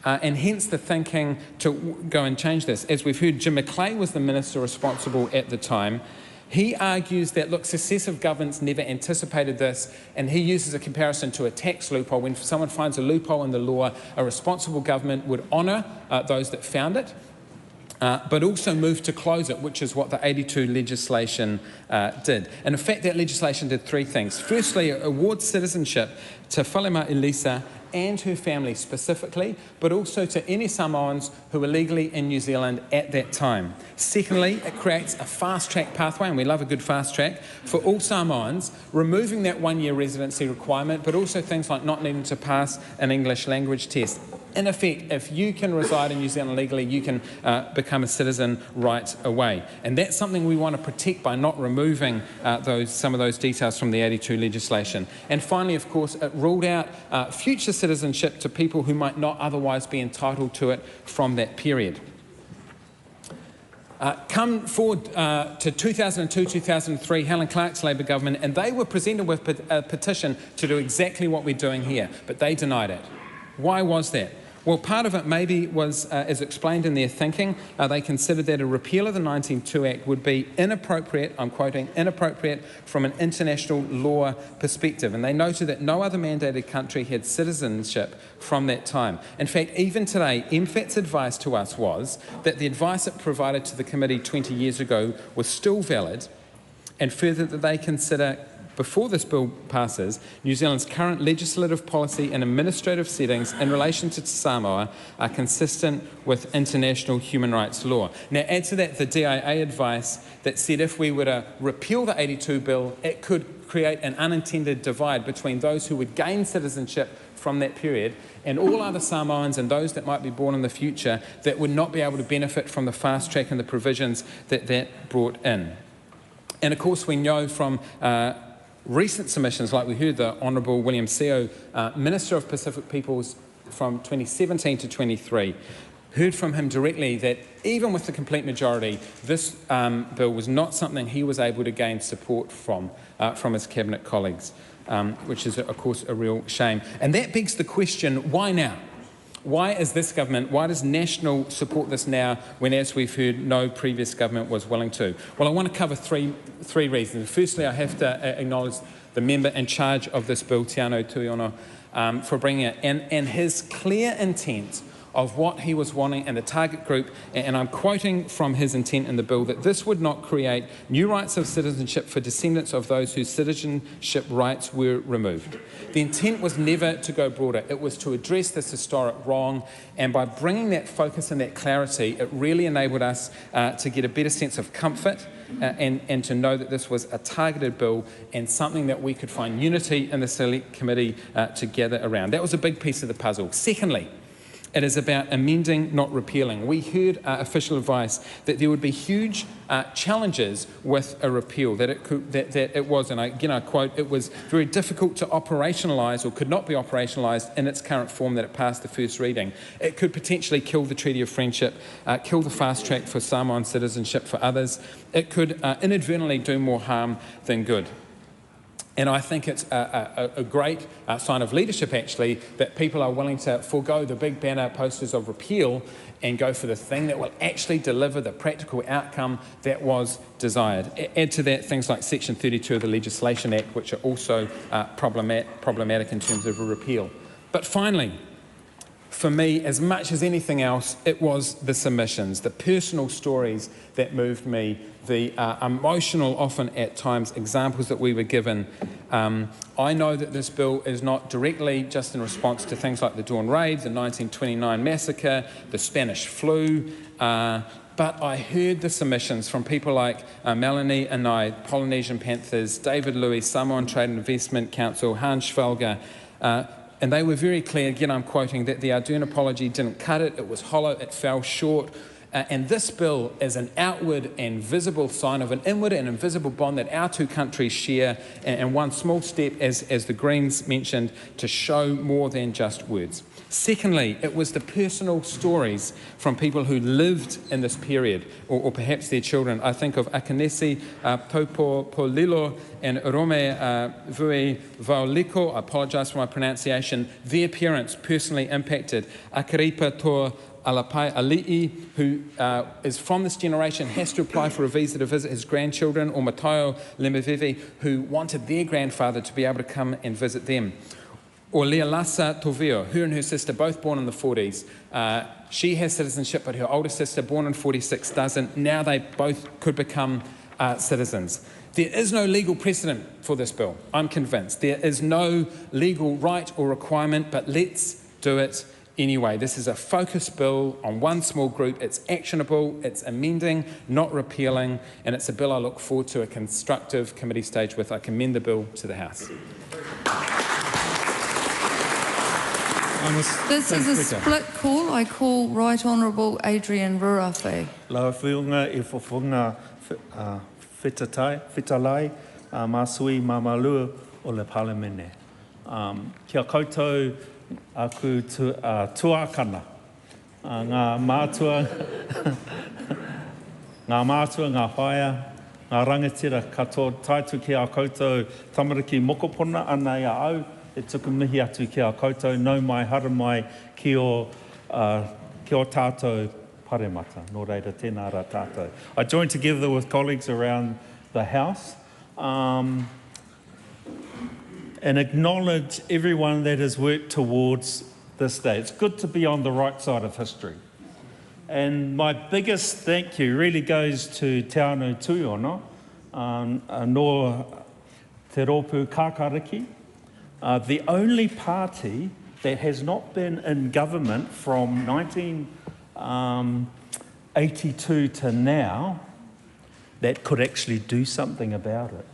and hence the thinking to go and change this. As we've heard, Jim Macleay was the minister responsible at the time. He argues that, look, successive governments never anticipated this, and he uses a comparison to a tax loophole. When someone finds a loophole in the law, a responsible government would honour those that found it, but also move to close it, which is what the 82 legislation did. And in fact, that legislation did three things. Firstly, it awards citizenship to Falema Elisa and her family specifically, but also to any Samoans who were legally in New Zealand at that time. Secondly, it creates a fast-track pathway, and we love a good fast-track, for all Samoans, removing that 1 year residency requirement, but also things like not needing to pass an English language test. In effect, if you can reside in New Zealand legally, you can become a citizen right away. And that's something we want to protect by not removing some of those details from the 82 legislation. And finally, of course, it ruled out future citizenship to people who might not otherwise be entitled to it from that period. Come forward to 2002-2003, Helen Clark's Labour government, and they were presented with a petition to do exactly what we're doing here, but they denied it. Why was that? Well, part of it maybe was, as explained in their thinking, they considered that a repeal of the 1902 Act would be inappropriate, I'm quoting, inappropriate from an international law perspective. And they noted that no other mandated country had citizenship from that time. In fact, even today, MFAT's advice to us was that the advice it provided to the committee 20 years ago was still valid, and further that they consider before this bill passes, New Zealand's current legislative policy and administrative settings in relation to Samoa are consistent with international human rights law. Now, add to that the DIA advice that said if we were to repeal the 82 bill, it could create an unintended divide between those who would gain citizenship from that period and all other Samoans and those that might be born in the future that would not be able to benefit from the fast track and the provisions that brought in. And of course, we know from recent submissions, like we heard the Honourable William Seo, Minister of Pacific Peoples from 2017 to 23, heard from him directly that even with the complete majority, this bill was not something he was able to gain support from his cabinet colleagues, which is, of course, a real shame. And that begs the question, why now? Why is this government, why does National support this now when, as we've heard, no previous government was willing to? Well, I want to cover three reasons. Firstly, I have to acknowledge the member in charge of this bill, Te Anau Tuiono, for bringing it, and his clear intent of what he was wanting and the target group, and I'm quoting from his intent in the bill, that this would not create new rights of citizenship for descendants of those whose citizenship rights were removed. The intent was never to go broader, it was to address this historic wrong, and by bringing that focus and that clarity, it really enabled us to get a better sense of comfort and to know that this was a targeted bill and something that we could find unity in the Select Committee to gather around. That was a big piece of the puzzle. Secondly, it is about amending, not repealing. We heard official advice that there would be huge challenges with a repeal, that it was, and again I quote, it was very difficult to operationalise or could not be operationalised in its current form that it passed the first reading. It could potentially kill the Treaty of Friendship, kill the fast track for Samoan citizenship for others. It could inadvertently do more harm than good. And I think it's a great sign of leadership, actually, that people are willing to forego the big banner posters of repeal and go for the thing that will actually deliver the practical outcome that was desired. Add to that things like Section 32 of the Legislation Act, which are also problematic in terms of a repeal. But finally, for me, as much as anything else, it was the submissions, the personal stories that moved me, the emotional, often at times, examples that we were given. I know that this bill is not directly just in response to things like the Dawn Raid, the 1929 massacre, the Spanish flu, but I heard the submissions from people like Melanie and I, Polynesian Panthers, David Louis, Samoan Trade and Investment Council, Hans Schvelger, and they were very clear, again I'm quoting, that the Ardern apology didn't cut it, it was hollow, it fell short. And this bill is an outward and visible sign of an inward and invisible bond that our two countries share, and one small step, as the Greens mentioned, to show more than just words. Secondly, it was the personal stories from people who lived in this period, or perhaps their children. I think of Akanesi Taupo-Polilo and Rome Vui Vauliko, I apologise for my pronunciation, their parents personally impacted. Akaripa Toa Alapai Ali'i, who is from this generation, has to apply for a visa to visit his grandchildren, or Matayo Lemevivi, who wanted their grandfather to be able to come and visit them. Or Lealasa Tovio, her and her sister, both born in the 40s. She has citizenship, but her older sister, born in 46, doesn't. Now they both could become citizens. There is no legal precedent for this bill, I'm convinced. There is no legal right or requirement, but let's do it anyway. This is a focused bill on one small group. It's actionable, it's amending, not repealing, and it's a bill I look forward to a constructive committee stage with. I commend the bill to the House. This is a split call. I call Right Honourable Adrian Rurawhi. La whiunga e whawhunga whitalai māsui māmalua o le palemene. Kia koutou aku tuakana. Ngā mātua, ngā whaia, ngā rangatira katoa taitu ki a koutou tamariki mokopona ana ia au. E tuku mihi atu ki a koutou, nau mai, hara mai ki o tātou paremata. Nō reira, tēnā rā tātou. I joined together with colleagues around the House and acknowledge everyone that has worked towards this day. It's good to be on the right side of history. And my biggest thank you really goes to Te Anau Tuiono, nō Te Rōpū Kākāriki, the only party that has not been in government from 1982 to now that could actually do something about it.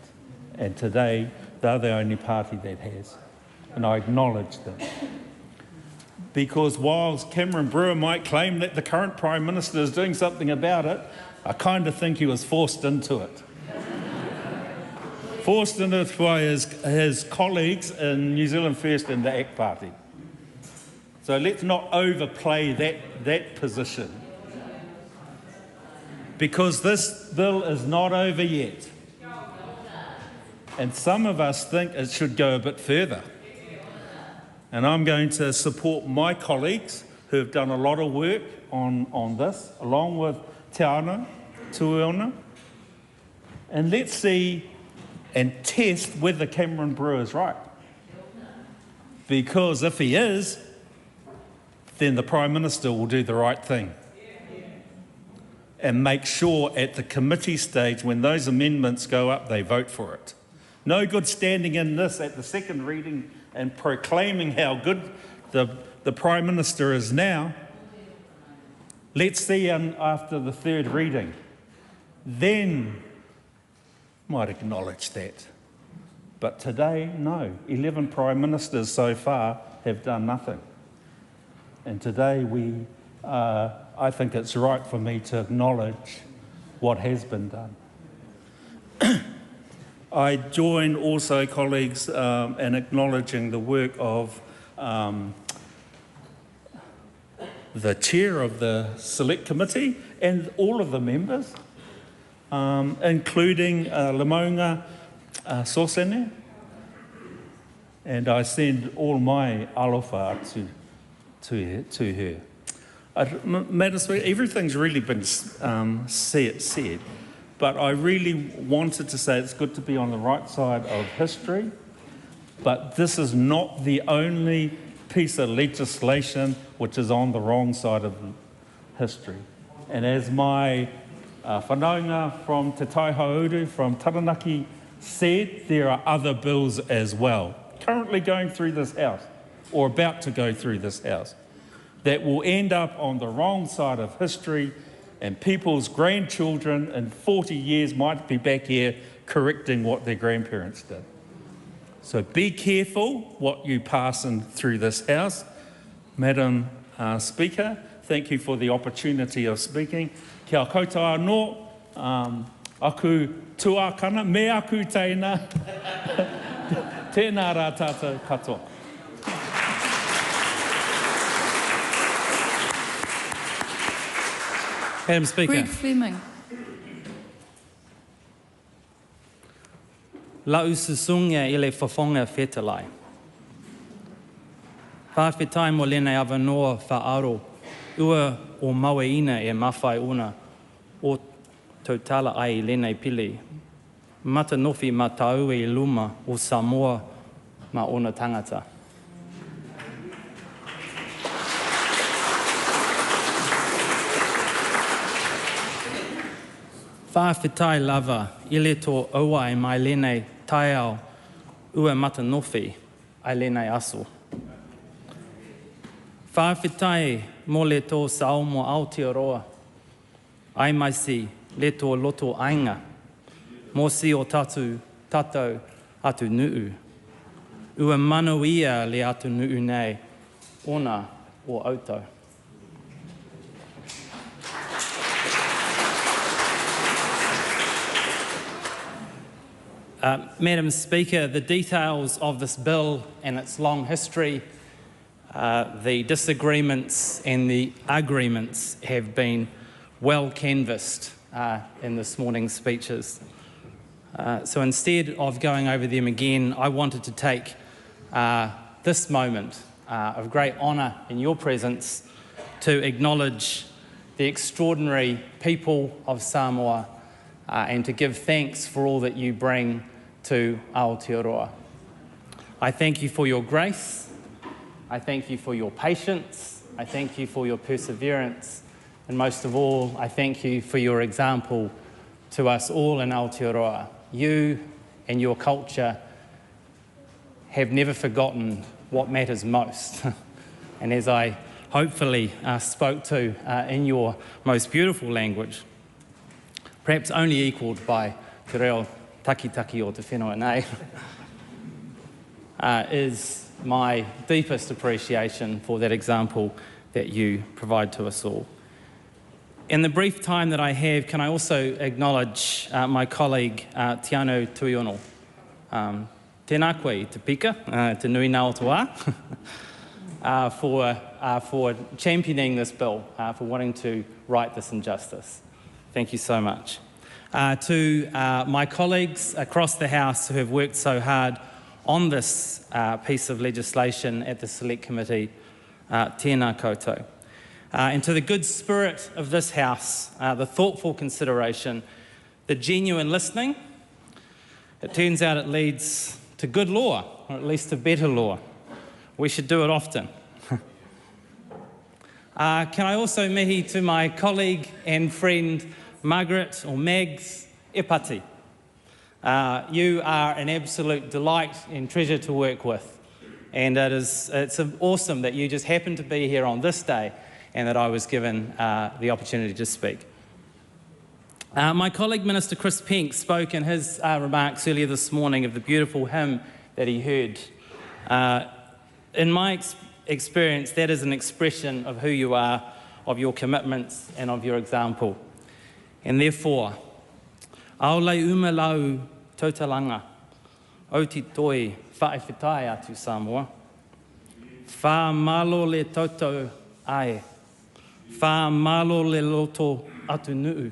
And today, they're the only party that has. And I acknowledge them. Because whilst Cameron Brewer might claim that the current Prime Minister is doing something about it, I kind of think he was forced into it. Forced into it by his colleagues in New Zealand First and the ACT Party. So let's not overplay that position. Because this bill is not over yet. And some of us think it should go a bit further. And I'm going to support my colleagues who have done a lot of work on this, along with Te Ano, Tuiona. And let's see and test whether Cameron Brewer is right. Because if he is, then the Prime Minister will do the right thing. And make sure at the committee stage, when those amendments go up, they vote for it. No good standing in this at the second reading and proclaiming how good the Prime Minister is now. Let's see after the third reading. Then might acknowledge that. But today, no. 11 Prime Ministers so far have done nothing. And today I think it's right for me to acknowledge what has been done. I join also colleagues in acknowledging the work of the chair of the Select Committee and all of the members, including Lamonga Sosene. And I send all my alofa to her. Madam Speaker, everything's really been said, but I really wanted to say it's good to be on the right side of history, but this is not the only piece of legislation which is on the wrong side of history. And as my whanaunga from Te Taihauru, from Taranaki, said, there are other bills as well, currently going through this House, or about to go through this House, that will end up on the wrong side of history, and people's grandchildren in 40 years might be back here correcting what their grandparents did. So be careful what you pass in through this House. Madam Speaker, thank you for the opportunity of speaking. Kia koutou anō, aku tuakana, me aku teina, tēnā rā tātou katoa. Madam Speaker. Greg Fleming. La ususunga I le whawhonga whetalai. Whawhetai mo lena awanoa whaaro, ua o maueina e mawhai una, o tautala ai lena pili. Mata nofi ma tau e luma o Samoa ma ona tangata. Whawhetai lava, ile tō aua e mai lenei taiao ua matanofi ai lenei aso. Whawhetai mo le tō sao mo Aotearoa, ai mai si le tō loto ainga, mo si o tātou atu nuu. Ua manuia le atu nuu nei, ona o autau. Madam Speaker, the details of this bill and its long history, the disagreements and the agreements have been well canvassed in this morning's speeches. So instead of going over them again, I wanted to take this moment of great honour in your presence to acknowledge the extraordinary people of Samoa and to give thanks for all that you bring to Aotearoa. I thank you for your grace, I thank you for your patience, I thank you for your perseverance, and most of all, I thank you for your example to us all in Aotearoa. You and your culture have never forgotten what matters most. And as I hopefully spoke to in your most beautiful language, perhaps only equalled by te reo taki o te whenua nei, is my deepest appreciation for that example that you provide to us all. In the brief time that I have, can I also acknowledge my colleague, Tiano Tuiono. Tēnā koe, te pika, te nui nā o te wā, for championing this bill, for wanting to right this injustice. Thank you so much. To my colleagues across the House who have worked so hard on this piece of legislation at the Select Committee, tēnā koutou. And to the good spirit of this House, the thoughtful consideration, the genuine listening, it turns out it leads to good law, or at least to better law. We should do it often. Can I also mihi to my colleague and friend Margaret, or Mags, Epati. You are an absolute delight and treasure to work with. And it's awesome that you just happened to be here on this day and that I was given the opportunity to speak. My colleague Minister Chris Penk spoke in his remarks earlier this morning of the beautiful hymn that he heard. In my experience, that is an expression of who you are, of your commitments and of your example. And therefore, aolei umalau tautalanga, o ti toi whaewhitai atu Samoa, wha malo le tautau ai, wha malo le loto atu nuu,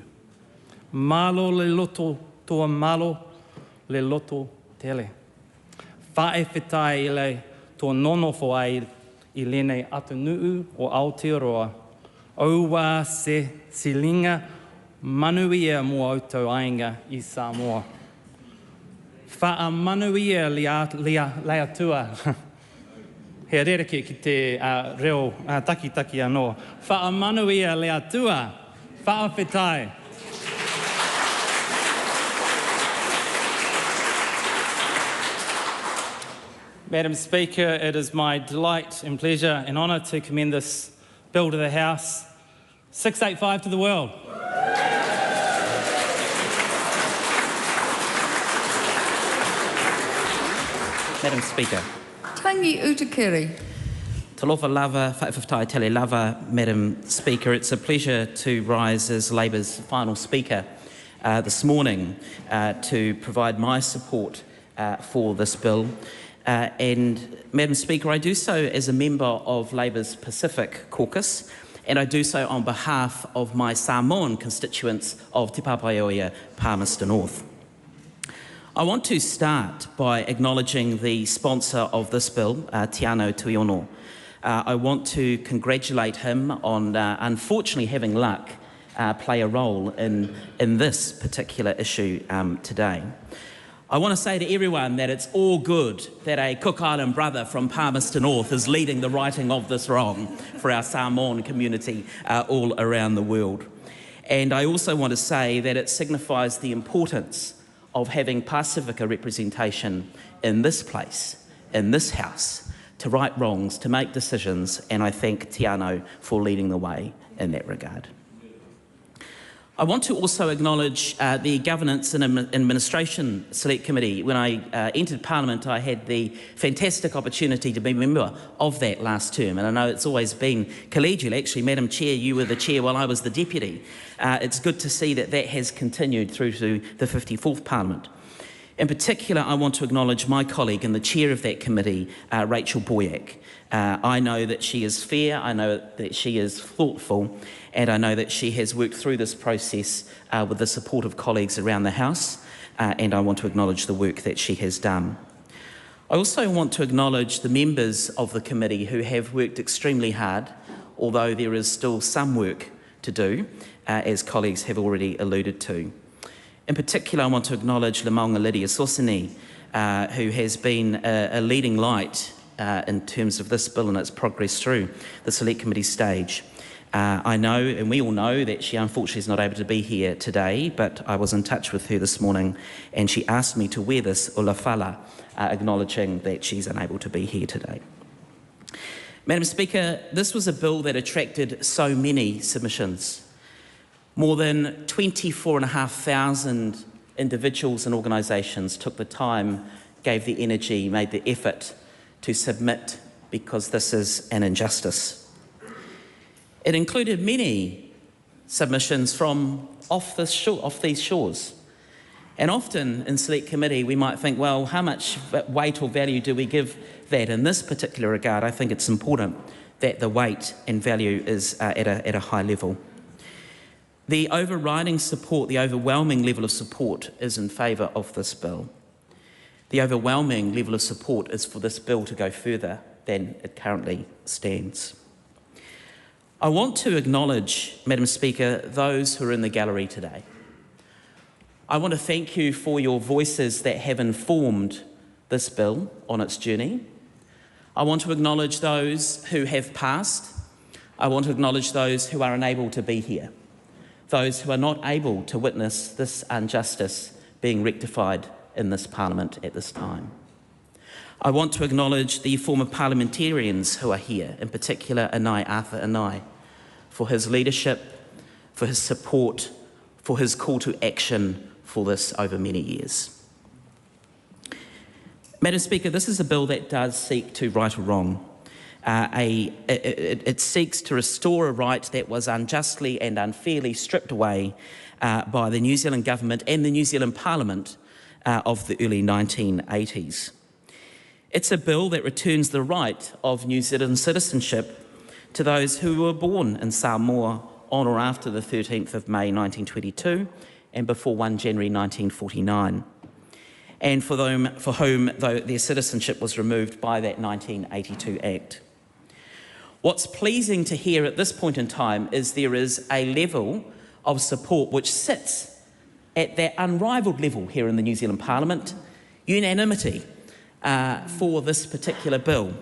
malo le loto toa malo le loto tele, whaewhitai ile tō nonofo ai I lene atu nuu o Aotearoa, aua se silinga manuia mo autou ainga I Samoa. Wha manuia lea tua. He rereke ki te reo taki anō. Wha manuia lea tua. Wha whetai. Madam Speaker, it is my delight and pleasure and honour to commend this bill to the House. 685 to the world. Madam Speaker. Tangi Utakiri. Talofa lava, whaewhawhai tele lava, Madam Speaker. It's a pleasure to rise as Labour's final speaker this morning to provide my support for this bill. And, Madam Speaker, I do so as a member of Labour's Pacific Caucus, and I do so on behalf of my Samoan constituents of Te Papaioia, Palmerston North. I want to start by acknowledging the sponsor of this bill, Tiano Tuiono. I want to congratulate him on, unfortunately, having luck play a role in this particular issue today. I want to say to everyone that it's all good that a Cook Island brother from Palmerston North is leading the righting of this wrong for our Samoan community all around the world. And I also want to say that it signifies the importance of having Pasifika representation in this place, in this House, to right wrongs, to make decisions, and I thank Tiano for leading the way in that regard. I want to also acknowledge the Governance and Administration Select Committee. When I entered Parliament, I had the fantastic opportunity to be a member of that last term, and I know it's always been collegial. Actually, Madam Chair, you were the chair while I was the deputy. It's good to see that that has continued through to the 54th Parliament. In particular, I want to acknowledge my colleague and the chair of that committee, Rachel Boyack. I know that she is fair, I know that she is thoughtful, and I know that she has worked through this process with the support of colleagues around the House, and I want to acknowledge the work that she has done. I also want to acknowledge the members of the committee who have worked extremely hard, although there is still some work to do, as colleagues have already alluded to. In particular, I want to acknowledge Le Maunga Lydia Sosini, who has been a leading light in terms of this bill and its progress through the Select Committee stage. I know, and we all know, that she unfortunately is not able to be here today, but I was in touch with her this morning and she asked me to wear this ulafala, acknowledging that she's unable to be here today. Madam Speaker, this was a bill that attracted so many submissions. More than 24,500 individuals and organisations took the time, gave the energy, made the effort to submit because this is an injustice. It included many submissions from off these shores. And often in Select Committee we might think, well, how much weight or value do we give that? In this particular regard, I think it's important that the weight and value is at a high level. The overriding support, the overwhelming level of support is in favour of this bill. The overwhelming level of support is for this bill to go further than it currently stands. I want to acknowledge, Madam Speaker, those who are in the gallery today. I want to thank you for your voices that have informed this bill on its journey. I want to acknowledge those who have passed. I want to acknowledge those who are unable to be here, those who are not able to witness this injustice being rectified in this Parliament at this time. I want to acknowledge the former parliamentarians who are here, in particular Arthur Anai, for his leadership, for his support, for his call to action for this over many years. Madam Speaker, this is a bill that does seek to right a wrong. It seeks to restore a right that was unjustly and unfairly stripped away by the New Zealand Government and the New Zealand Parliament of the early 1980s. It's a bill that returns the right of New Zealand citizenship to those who were born in Samoa on or after the 13th of May 1922 and before 1 January 1949, and for whom their citizenship was removed by that 1982 Act. What's pleasing to hear at this point in time is there is a level of support which sits at that unrivalled level here in the New Zealand Parliament, unanimity for this particular bill.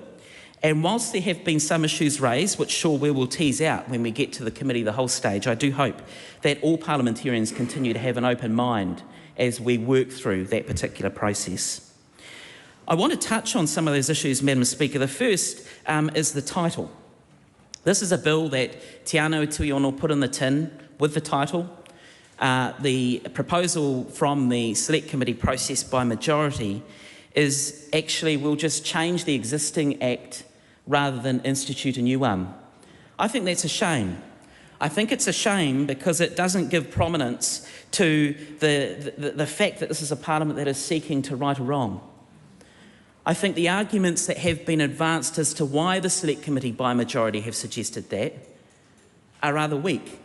And whilst there have been some issues raised, which sure we will tease out when we get to the committee the whole stage, I do hope that all parliamentarians continue to have an open mind as we work through that particular process. I want to touch on some of those issues, Madam Speaker. The first is the title. This is a bill that Te Anau Tuiono put in the tin with the title. The proposal from the Select Committee process by majority is actually we'll just change the existing Act rather than institute a new one. I think that's a shame. I think it's a shame because it doesn't give prominence to the fact that this is a Parliament that is seeking to right a wrong. I think the arguments that have been advanced as to why the Select Committee by majority have suggested that are rather weak.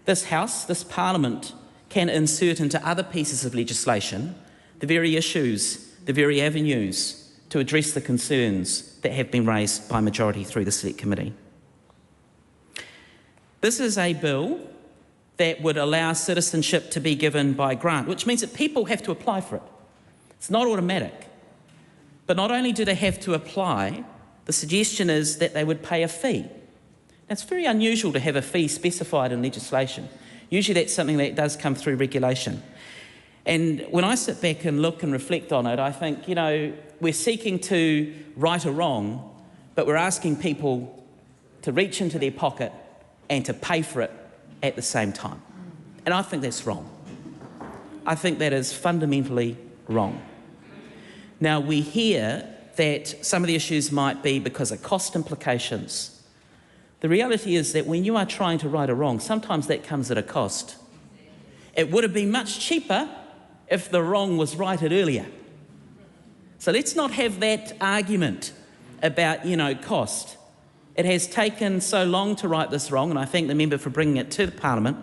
This House, this Parliament, can insert into other pieces of legislation the very issues, the very avenues to address the concerns that have been raised by majority through the Select Committee. This is a bill that would allow citizenship to be given by grant, which means that people have to apply for it. It's not automatic. But not only do they have to apply, the suggestion is that they would pay a fee. Now, it's very unusual to have a fee specified in legislation. Usually that's something that does come through regulation. And when I sit back and look and reflect on it, I think, you know, we're seeking to right a wrong, but we're asking people to reach into their pocket and to pay for it at the same time. And I think that's wrong. I think that is fundamentally wrong. Now, we hear that some of the issues might be because of cost implications. The reality is that when you are trying to right a wrong, sometimes that comes at a cost. It would have been much cheaper if the wrong was righted earlier. So let's not have that argument about, cost. It has taken so long to right this wrong, and I thank the member for bringing it to the Parliament.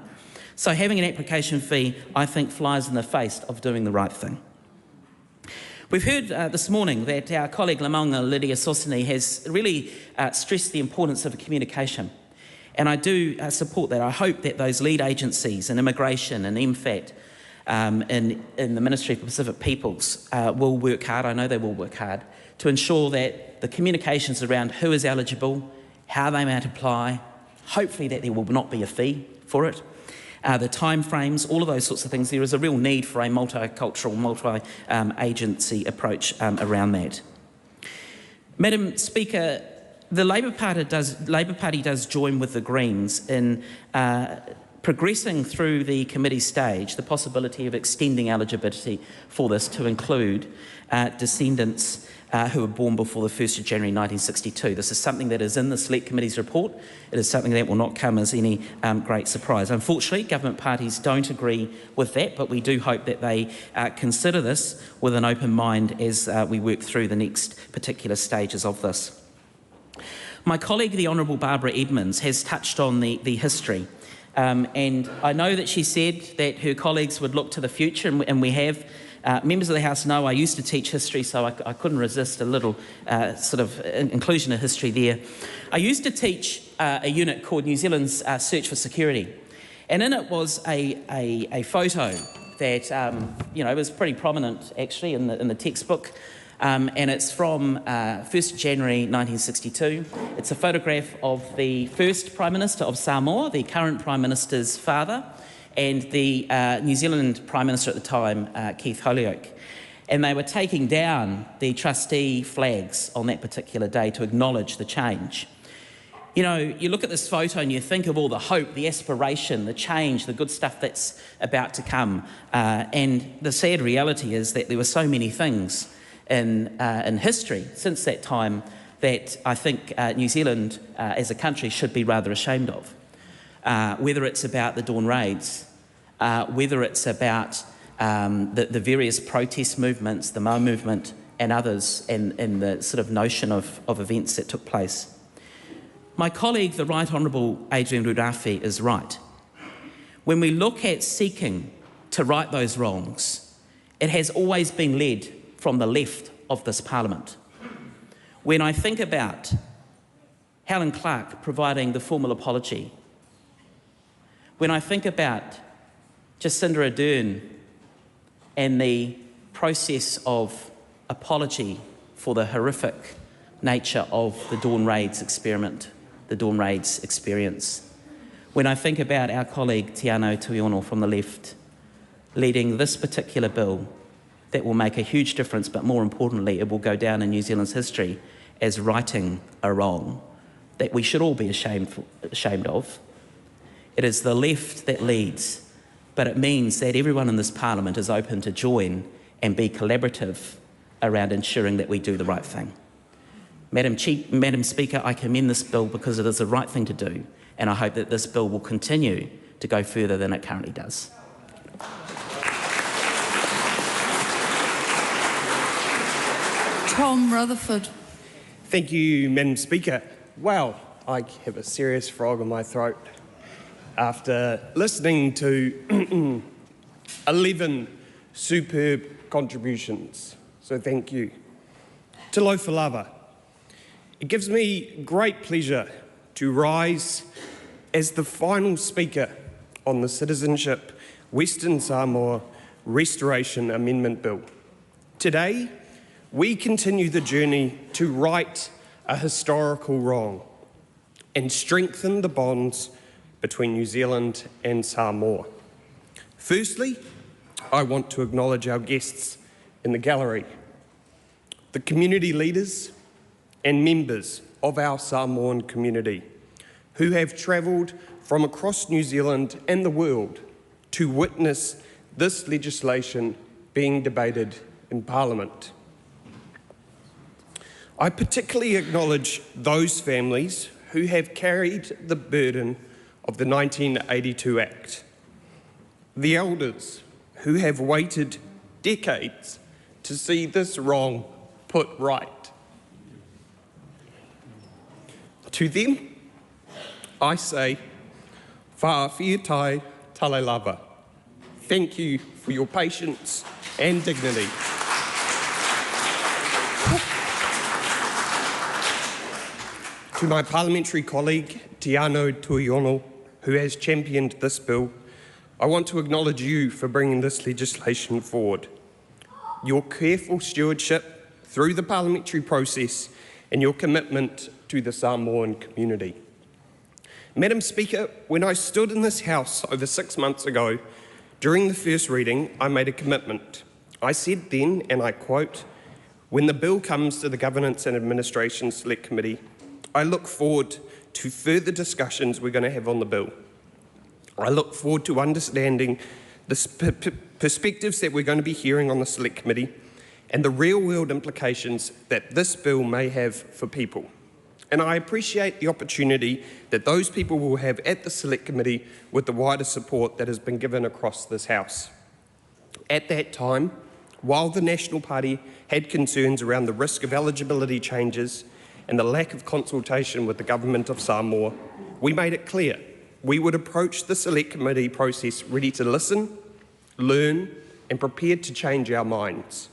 So having an application fee, I think, flies in the face of doing the right thing. We've heard this morning that our colleague Lamonga Lydia Sosini has really stressed the importance of communication. And I do support that. I hope that those lead agencies in immigration and MFAT in the Ministry for Pacific Peoples will work hard, I know they will work hard, to ensure that the communications around who is eligible how they might apply, hopefully that there will not be a fee for it, the timeframes, all of those sorts of things. There is a real need for a multicultural, multi-agency approach around that. Madam Speaker, the Labour Party does join with the Greens in progressing through the committee stage the possibility of extending eligibility for this to include descendants who were born before the 1st of January 1962. This is something that is in the Select Committee's report. It is something that will not come as any great surprise. Unfortunately, government parties don't agree with that, but we do hope that they consider this with an open mind as we work through the next particular stages of this. My colleague, the Honourable Barbara Edmonds, has touched on the history. And I know that she said that her colleagues would look to the future, and we have. Members of the House know I used to teach history, so I couldn't resist a little sort of inclusion of history there. I used to teach a unit called New Zealand's Search for Security, and in it was a photo that was pretty prominent actually in the textbook, and it's from 1st January 1962. It's a photograph of the first Prime Minister of Samoa, the current Prime Minister's father, and the New Zealand Prime Minister at the time, Keith Holyoake. And they were taking down the trustee flags on that particular day to acknowledge the change. You know, you look at this photo and you think of all the hope, the aspiration, the change, the good stuff that's about to come. And the sad reality is that there were so many things in history since that time that I think New Zealand as a country should be rather ashamed of. Whether it's about the Dawn Raids, whether it's about the various protest movements, the Mau movement and others, and the sort of notion of events that took place. My colleague, the Right Honourable Adrian Rurafi, is right. When we look at seeking to right those wrongs, it has always been led from the left of this Parliament. When I think about Helen Clark providing the formal apology, when I think about Jacinda Ardern and the process of apology for the horrific nature of the Dawn Raids experiment, the Dawn Raids experience, when I think about our colleague Tiano Tuiono from the left leading this particular bill that will make a huge difference, but more importantly, it will go down in New Zealand's history as righting a wrong that we should all be ashamed of. It is the left that leads, but it means that everyone in this Parliament is open to join and be collaborative around ensuring that we do the right thing. Madam Speaker, I commend this bill because it is the right thing to do, and I hope that this bill will continue to go further than it currently does. Tom Rutherford. Thank you, Madam Speaker. Wow, I have a serious frog in my throat after listening to 11 superb contributions, so thank you. Te Lofa Lava. It gives me great pleasure to rise as the final speaker on the Citizenship Western Samoa Restoration Amendment Bill. Today, we continue the journey to right a historical wrong and strengthen the bonds between New Zealand and Samoa. Firstly, I want to acknowledge our guests in the gallery, the community leaders and members of our Samoan community who have travelled from across New Zealand and the world to witness this legislation being debated in Parliament. I particularly acknowledge those families who have carried the burden of the 1982 Act, the elders who have waited decades to see this wrong put right. To them, I say, whaawitai tale lava. Thank you for your patience and dignity. To my parliamentary colleague, Tiano Tuiono, who has championed this bill, I want to acknowledge you for bringing this legislation forward. Your careful stewardship through the parliamentary process and your commitment to the Samoan community. Madam Speaker, when I stood in this House over 6 months ago, during the first reading, I made a commitment. I said then, and I quote, "When the bill comes to the Governance and Administration Select Committee, I look forward to further discussions we're going to have on the bill. I look forward to understanding the perspectives that we're going to be hearing on the Select Committee and the real-world implications that this bill may have for people. And I appreciate the opportunity that those people will have at the Select Committee with the wider support that has been given across this House. At that time, while the National Party had concerns around the risk of eligibility changes and the lack of consultation with the Government of Samoa, we made it clear we would approach the Select Committee process ready to listen, learn, and prepared to change our minds.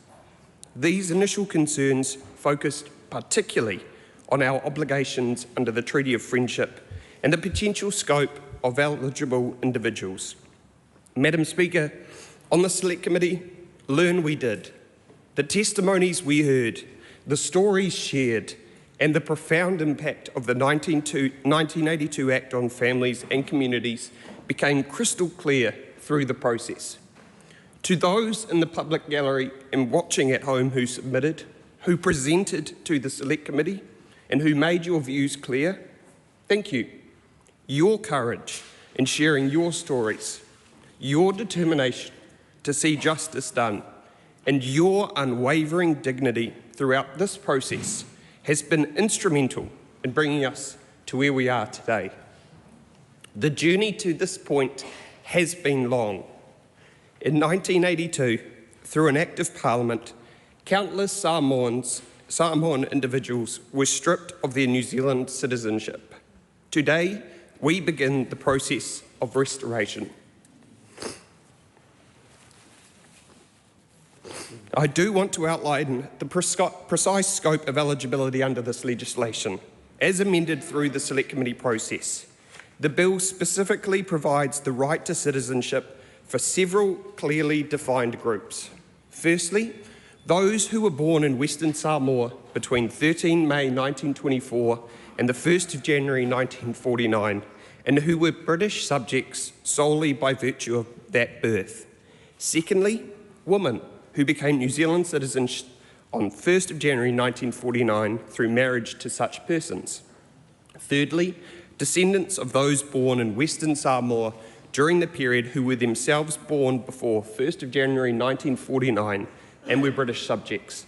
These initial concerns focused particularly on our obligations under the Treaty of Friendship and the potential scope of eligible individuals. Madam Speaker, on the Select Committee, learn we did. The testimonies we heard, the stories shared, and the profound impact of the 1982 Act on families and communities became crystal clear through the process. To those in the public gallery and watching at home who submitted, who presented to the Select Committee, and who made your views clear, thank you. Your courage in sharing your stories, your determination to see justice done, and your unwavering dignity throughout this process has been instrumental in bringing us to where we are today. The journey to this point has been long. In 1982, through an act of Parliament, countless Samoan individuals were stripped of their New Zealand citizenship. Today, we begin the process of restoration. I do want to outline the precise scope of eligibility under this legislation. As amended through the Select Committee process, the bill specifically provides the right to citizenship for several clearly defined groups. Firstly, those who were born in Western Samoa between 13 May 1924 and the 1st of January 1949, and who were British subjects solely by virtue of that birth. Secondly, women who became New Zealand citizens on 1st of January 1949 through marriage to such persons. Thirdly, descendants of those born in Western Samoa during the period who were themselves born before 1st of January 1949 and were British subjects.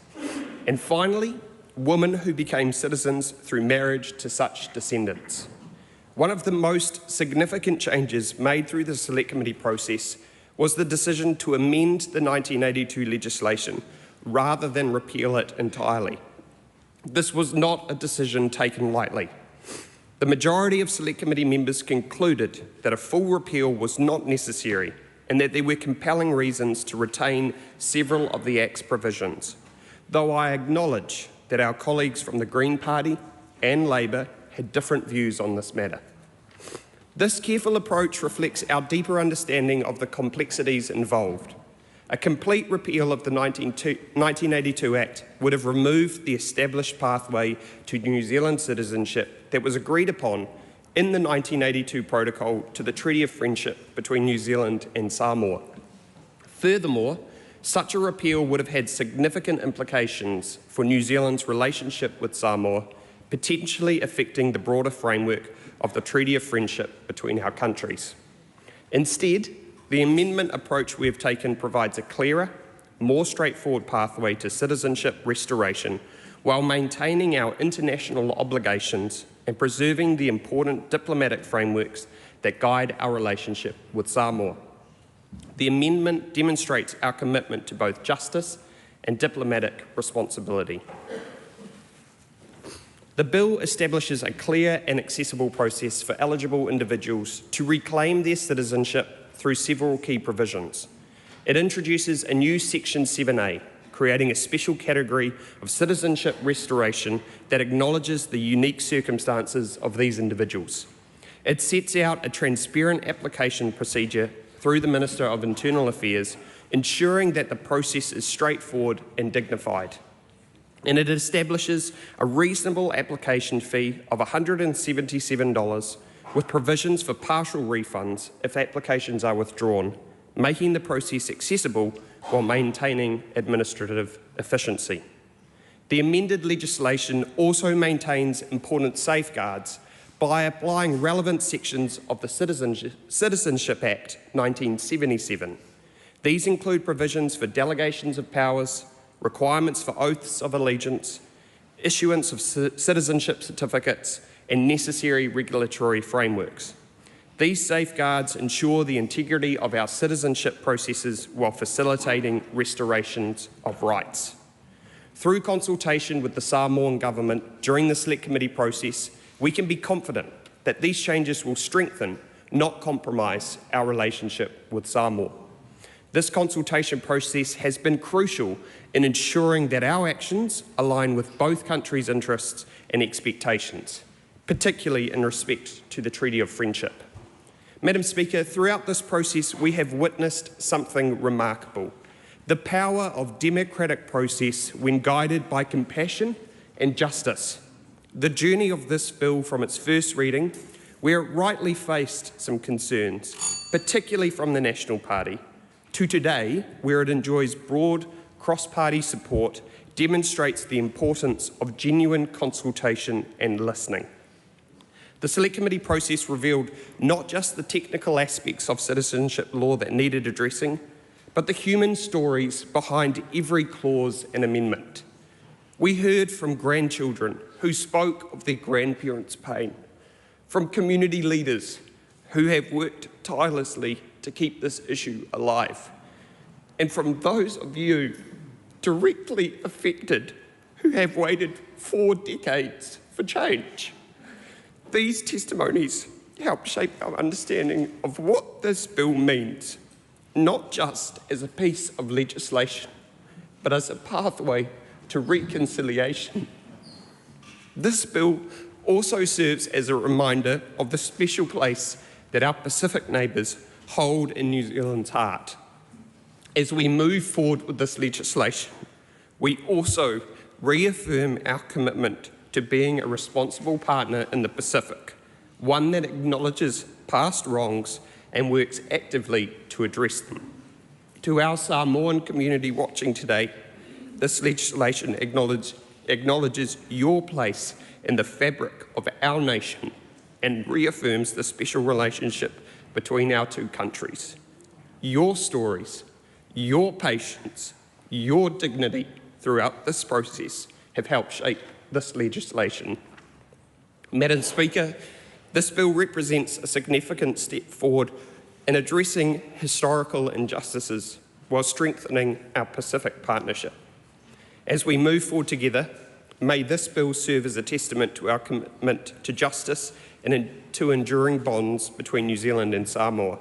And finally, women who became citizens through marriage to such descendants. One of the most significant changes made through the Select Committee process was the decision to amend the 1982 legislation rather than repeal it entirely. This was not a decision taken lightly. The majority of Select Committee members concluded that a full repeal was not necessary and that there were compelling reasons to retain several of the Act's provisions, though I acknowledge that our colleagues from the Green Party and Labour had different views on this matter. This careful approach reflects our deeper understanding of the complexities involved. A complete repeal of the 1982 Act would have removed the established pathway to New Zealand citizenship that was agreed upon in the 1982 Protocol to the Treaty of Friendship between New Zealand and Samoa. Furthermore, such a repeal would have had significant implications for New Zealand's relationship with Samoa, potentially affecting the broader framework of the Treaty of Friendship between our countries. Instead, the amendment approach we have taken provides a clearer, more straightforward pathway to citizenship restoration while maintaining our international obligations and preserving the important diplomatic frameworks that guide our relationship with Samoa. The amendment demonstrates our commitment to both justice and diplomatic responsibility. The bill establishes a clear and accessible process for eligible individuals to reclaim their citizenship through several key provisions. It introduces a new Section 7A, creating a special category of citizenship restoration that acknowledges the unique circumstances of these individuals. It sets out a transparent application procedure through the Minister of Internal Affairs, ensuring that the process is straightforward and dignified. and it establishes a reasonable application fee of $177 with provisions for partial refunds if applications are withdrawn, making the process accessible while maintaining administrative efficiency. The amended legislation also maintains important safeguards by applying relevant sections of the Citizenship Act 1977. These include provisions for delegations of powers, requirements for oaths of allegiance, issuance of citizenship certificates, and necessary regulatory frameworks. These safeguards ensure the integrity of our citizenship processes while facilitating restorations of rights. Through consultation with the Samoan government during the Select Committee process, we can be confident that these changes will strengthen, not compromise, our relationship with Samoa. This consultation process has been crucial in ensuring that our actions align with both countries' interests and expectations, particularly in respect to the Treaty of Friendship. Madam Speaker, throughout this process we have witnessed something remarkable: the power of democratic process when guided by compassion and justice. The journey of this bill from its first reading, where it rightly faced some concerns, particularly from the National Party, to today, where it enjoys broad cross-party support, demonstrates the importance of genuine consultation and listening. The Select Committee process revealed not just the technical aspects of citizenship law that needed addressing, but the human stories behind every clause and amendment. We heard from grandchildren who spoke of their grandparents' pain, from community leaders who have worked tirelessly to keep this issue alive, and from those of you directly affected who have waited 4 decades for change. These testimonies help shape our understanding of what this bill means, not just as a piece of legislation, but as a pathway to reconciliation. This bill also serves as a reminder of the special place that our Pacific neighbours hold in New Zealand's heart. As we move forward with this legislation, we also reaffirm our commitment to being a responsible partner in the Pacific, one that acknowledges past wrongs and works actively to address them. To our Samoan community watching today, this legislation acknowledges your place in the fabric of our nation and reaffirms the special relationship between our two countries. Your stories, your patience, your dignity throughout this process have helped shape this legislation. Madam Speaker, this bill represents a significant step forward in addressing historical injustices while strengthening our Pacific partnership. As we move forward together, may this bill serve as a testament to our commitment to justice and to enduring bonds between New Zealand and Samoa.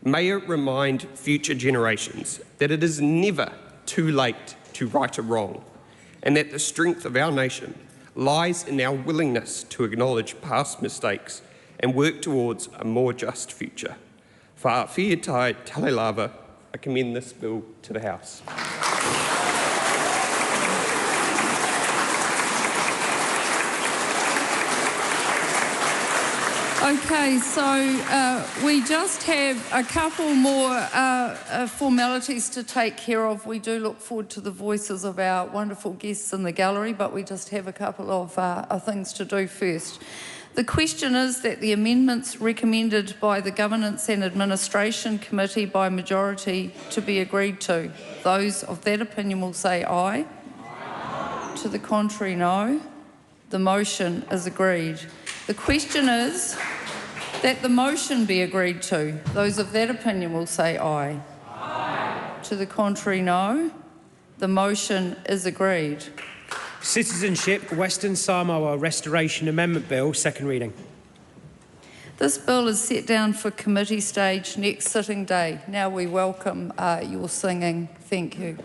May it remind future generations that it is never too late to right a wrong, and that the strength of our nation lies in our willingness to acknowledge past mistakes and work towards a more just future. For Whiatai Tale Lava, I commend this bill to the House. Okay, so we just have a couple more formalities to take care of. We do look forward to the voices of our wonderful guests in the gallery, but we just have a couple of things to do first. The question is that the amendments recommended by the Governance and Administration Committee by majority to be agreed to. Those of that opinion will say aye. Aye. To the contrary, no. The motion is agreed. The question is that the motion be agreed to. Those of that opinion will say aye. Aye. To the contrary, no. The motion is agreed. Citizenship Western Samoa Restoration Amendment Bill, second reading. This bill is set down for committee stage next sitting day. Now we welcome your singing. Thank you.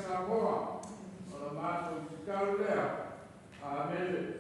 Samoa, Amen.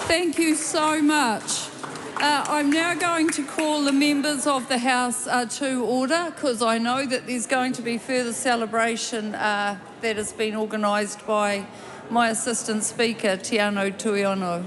Thank you so much. I'm now going to call the members of the House to order because I know that there's going to be further celebration that has been organised by my Assistant Speaker, Tiano Tuiono.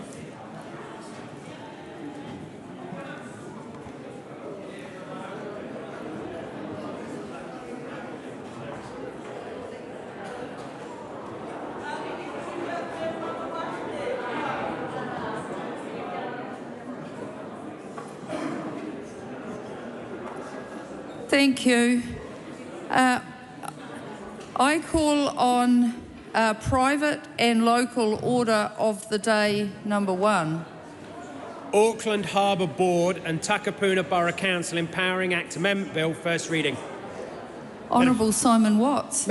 Thank you. I call on private and local order of the day number 1. Auckland Harbour Board and Takapuna Borough Council Empowering Act Amendment Bill, first reading. Honourable Simon Watts.